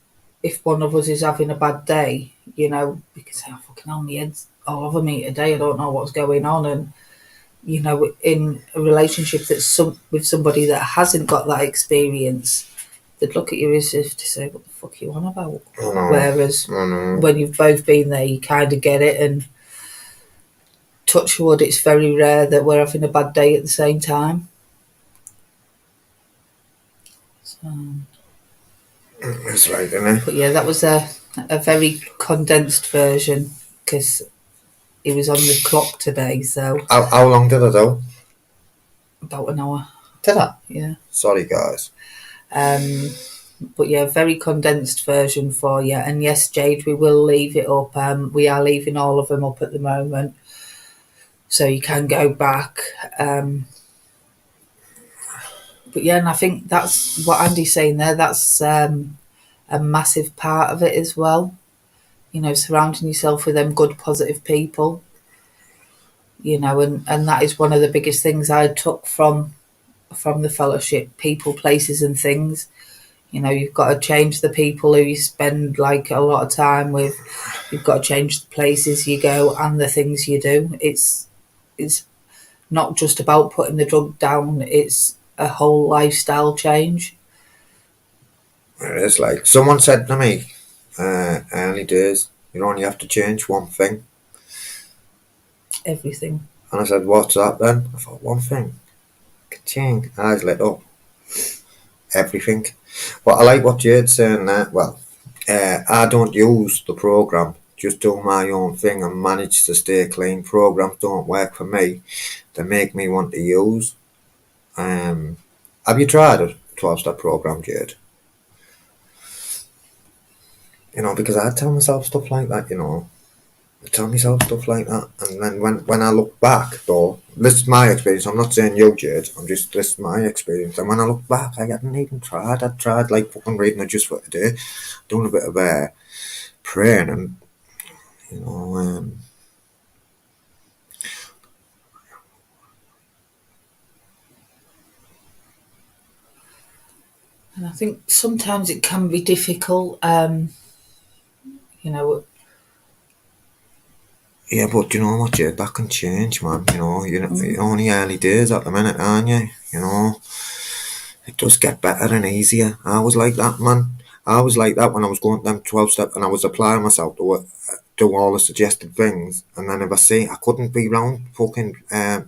S2: if one of us is having a bad day, we can say, "Oh, fucking hell, my head's all over me today. I don't know what's going on," and in a relationship that's with somebody that hasn't got that experience, they'd look at you as if to say, "What the fuck are you on about?" Whereas when you've both been there, you kind of get it. And touch wood, it's very rare that we're having a bad day at the same time. So,
S1: that's right, isn't it?
S2: But yeah, that was a very condensed version because it was on the clock today. So
S1: how long did I do?
S2: About an hour.
S1: Did I?
S2: Yeah.
S1: Sorry, guys.
S2: But yeah, very condensed version for you. And yes, Jade, we will leave it up. We are leaving all of them up at the moment, so you can go back. But yeah, and I think that's what Andy's saying there. That's a massive part of it as well. Surrounding yourself with them good, positive people. And that is one of the biggest things I took from the fellowship: people, places, and things. You've got to change the people who you spend like a lot of time with. You've got to change the places you go and the things you do. It's not just about putting the drug down. It's a whole lifestyle change.
S1: It's like someone said to me early days, you only have to change one thing.
S2: Everything.
S1: And I said, what's that then? I thought, one thing. Ka-ching. Eyes lit up. Everything. But I like what Jade's saying there. Well, I don't use the program just do my own thing and manage to stay clean. Programs don't work for me. They make me want to use. Have you tried a 12-step program, Jade? Because I tell myself stuff like that, I tell myself stuff like that. And then when I look back, though, this is my experience. I'm not saying you, Jade. This is my experience. And when I look back, I hadn't even tried. I tried like fucking reading it just for today, doing a bit of praying, and you know,
S2: And I think sometimes it can be difficult.
S1: Yeah, but you know what, Jade, that can change, man. You're only early days at the minute, aren't you? It does get better and easier. I was like that, man. I was like that when I was going to them 12 steps and I was applying myself to it, do all the suggested things. And then if I couldn't be round fucking the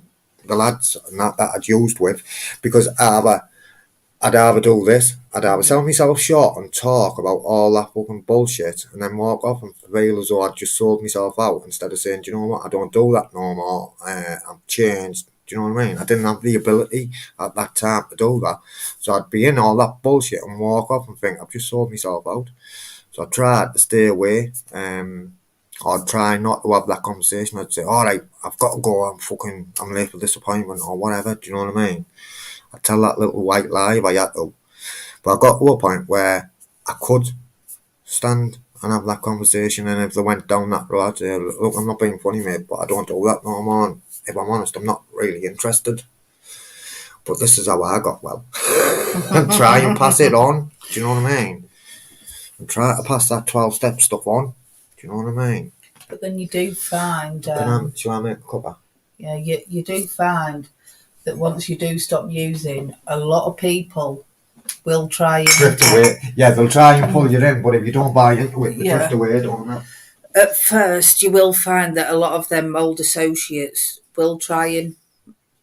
S1: lads and that I'd used with, because I'd either do this, I'd either sell myself short and talk about all that fucking bullshit and then walk off and feel as though I'd just sold myself out instead of saying, do you know what, I don't do that no more, I've changed. Do you know what I mean? I didn't have the ability at that time to do that. So I'd be in all that bullshit and walk off and think, I've just sold myself out. So I tried to stay away. I'd try not to have that conversation. I'd say, alright, I've got to go, I'm late for this appointment or whatever. Do you know what I mean? I tell that little white lie if I had to. But I got to a point where I could stand and have that conversation, and if they went down that road, I'd say, look, I'm not being funny, mate, but I don't do that no more. And if I'm honest, I'm not really interested. But this is how I got well. And try and pass it on. Do you know what I mean? And try to pass that 12-step stuff on. Do you know what I mean?
S2: But then you do find...
S1: shall I make a cuppa?
S2: Yeah, you do find that once you do stop using, a lot of people will try and...
S1: Drift away. Yeah, they'll try and pull you in, but if you don't buy into it, they drift away, don't they?
S2: At first, you will find that a lot of them old associates will try and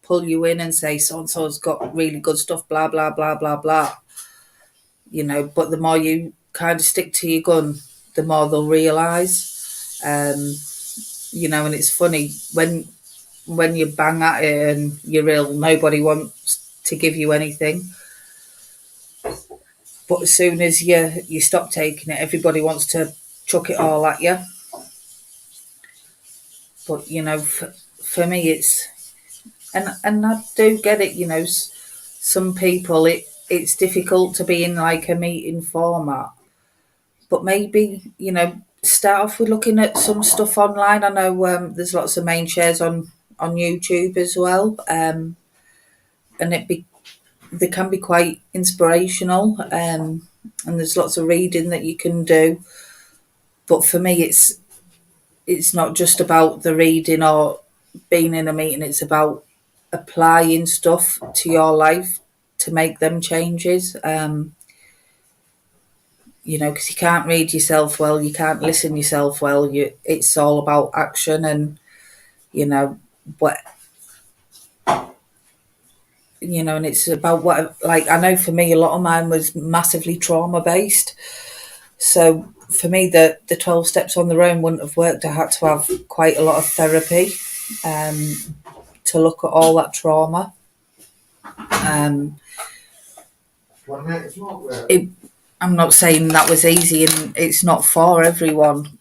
S2: pull you in and say, so-and-so's got really good stuff, blah, blah, blah, blah, blah. But the more you kind of stick to your gun, the more they'll realise. And it's funny, when you bang at it and you're ill, nobody wants to give you anything. But as soon as you stop taking it, everybody wants to chuck it all at you. But, for me, it's... And I do get it, some people, it's difficult to be in like a meeting format. But maybe, start off with looking at some stuff online. I know there's lots of main shares on YouTube as well. And they can be quite inspirational. And there's lots of reading that you can do. But for me, it's not just about the reading or being in a meeting. It's about applying stuff to your life to make them changes. Because you can't read yourself well, you can't listen yourself well. It's all about action, and and it's about what. Like, I know for me, a lot of mine was massively trauma based. So for me, the 12 steps on their own wouldn't have worked. I had to have quite a lot of therapy to look at all that trauma. I'm not saying that was easy, and it's not for everyone,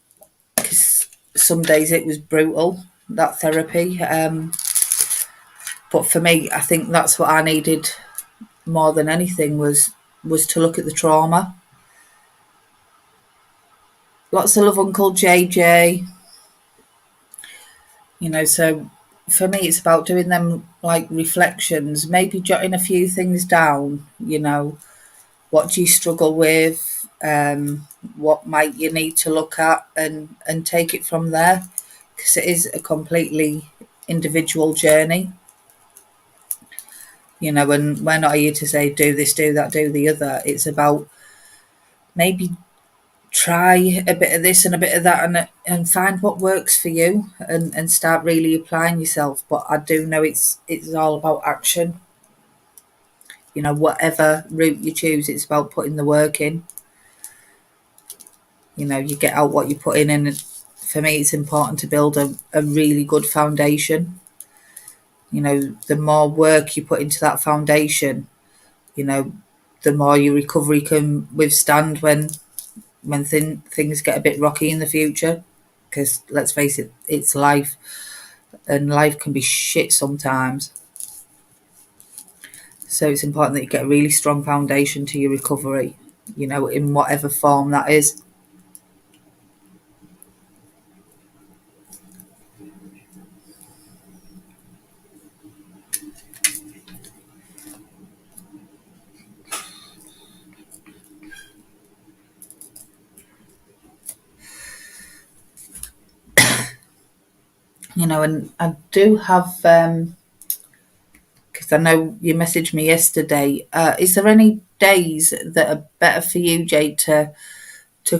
S2: because some days it was brutal, that therapy. But for me, I think that's what I needed more than anything was to look at the trauma. Lots of love, Uncle JJ. So for me, it's about doing them like reflections, maybe jotting a few things down. What do you struggle with? What might you need to look at, and take it from there? Because it is a completely individual journey. And we're not here to say, do this, do that, do the other. It's about maybe try a bit of this and a bit of that, and find what works for you, and start really applying yourself. But I do know it's all about action. Whatever route you choose, it's about putting the work in. You get out what you put in, and for me, it's important to build a really good foundation. You know, the more work you put into that foundation, you know, the more your recovery can withstand when things get a bit rocky in the future. Because let's face it, it's life, and life can be shit sometimes. So it's important that you get a really strong foundation to your recovery, you know, in whatever form that is. You know, and I do have, because I know you messaged me yesterday. Is there any days that are better for you, Jade, to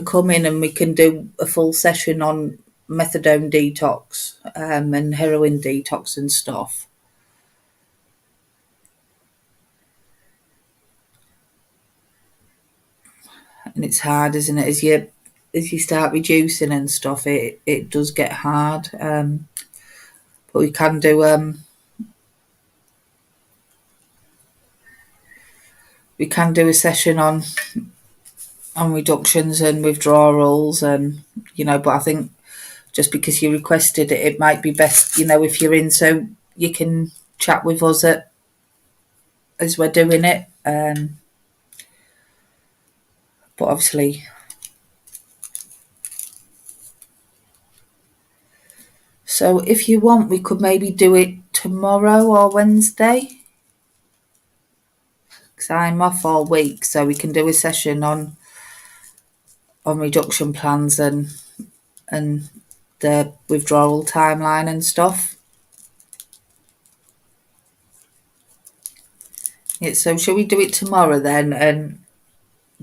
S2: come in and we can do a full session on methadone detox and heroin detox and stuff? And it's hard, isn't it? As you start reducing and stuff, it does get hard. But we can do a session on reductions and withdrawals, and you know. But I think just because you requested it, it might be best, you know, if you're in, so you can chat with us as we're doing it. But obviously, so if you want, we could maybe do it tomorrow or Wednesday, because I'm off all week, so we can do a session on reduction plans and the withdrawal timeline and stuff. Yeah, so shall we do it tomorrow then? And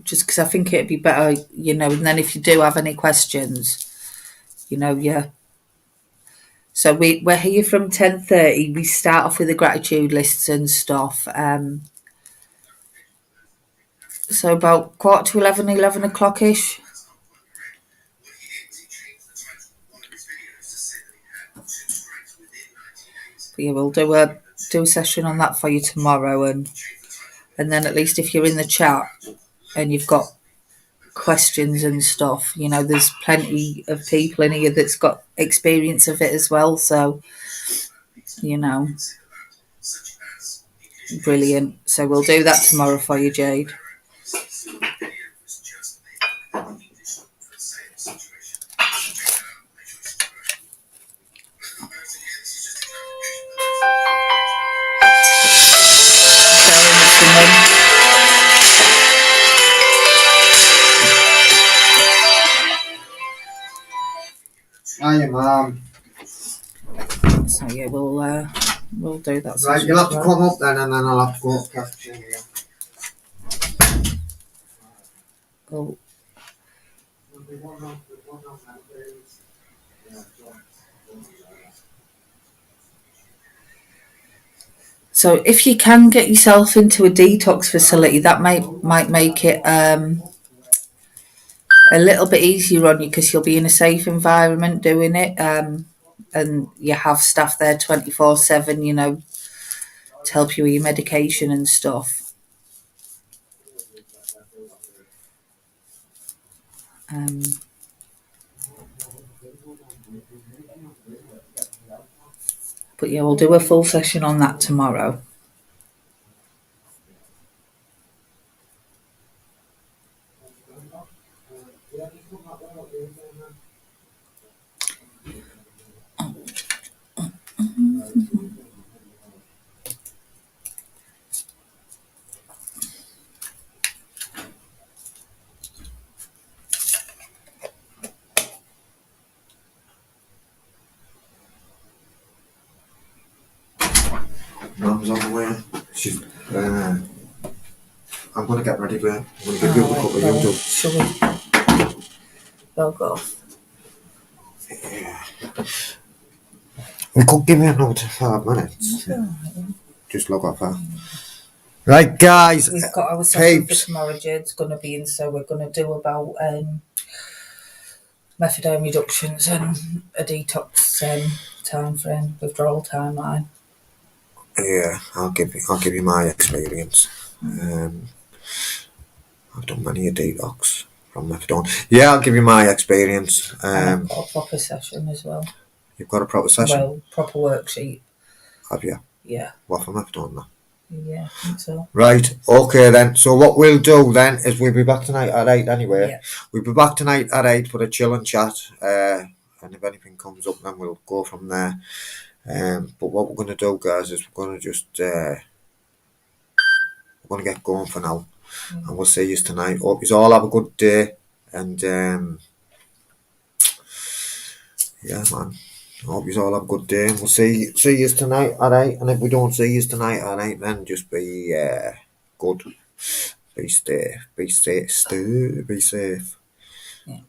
S2: just because I think it'd be better, you know, and then if you do have any questions, you know, yeah. So we're here from 10:30. We start off with the gratitude lists and stuff. So about 11:15, 11 o'clock-ish. But yeah, we'll do a session on that for you tomorrow, and then at least if you're in the chat and you've got questions and stuff, you know, there's plenty of people in here that's got experience of it as well. So, you know, brilliant. So we'll do that tomorrow for you, Jade.
S1: Hiya, Mum.
S2: So yeah, we'll do that.
S1: Right, you'll have to come up then, and then I'll have to go up cafeteria.
S2: Oh. So if you can get yourself into a detox facility, that might make it a little bit easier on you, because you'll be in a safe environment doing it, and you have staff there 24/7, you know, to help you with your medication and stuff. But yeah, we'll do a full session on that tomorrow.
S1: Mum's on the way. She's. I'm going to get ready, babe. I'm going to give you a couple of you.
S2: Shall we? They'll go.
S1: Yeah. We could give you another 5 minutes.
S2: Yeah.
S1: Just log off her. Right, guys.
S2: We've got our session for tomorrow. Jade's going to be in, so we're going to do about methadone reductions and a detox time frame, withdrawal timeline.
S1: Yeah, I'll give you my experience. I've done many a detox from methadone. Yeah, I'll give you my experience.
S2: And I've got a proper session as well.
S1: You've got a proper session,
S2: Well, proper worksheet.
S1: have you?
S2: Yeah.
S1: What for methadone now?
S2: Yeah, I think so.
S1: Right, okay then. So what we'll do then is we'll be back tonight at 8 anyway.
S2: Yeah.
S1: We'll be back tonight at 8 for a chill and chat. And if anything comes up, then we'll go from there. But what we're going to do, guys, is we're going to just we're going to get going for now. And we'll see you tonight. Hope you all have a good day. And yeah, man. Hope you all have a good day. And we'll see you tonight at 8. And if we don't see you tonight at 8, then just be good. Be safe. Be safe. Be safe.
S2: Yeah.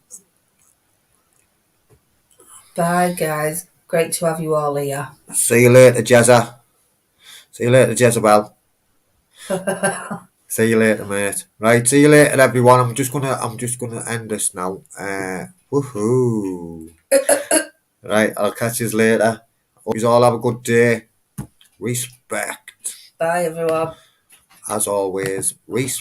S2: Bye, guys. Great to have you all here.
S1: See you later, Jezza. See you later, Jezebel. See you later, mate. Right, see you later, everyone. I'm just gonna end this now. Woohoo! Right, I'll catch you later. Hope you all have a good day. Respect.
S2: Bye, everyone.
S1: As always, respect.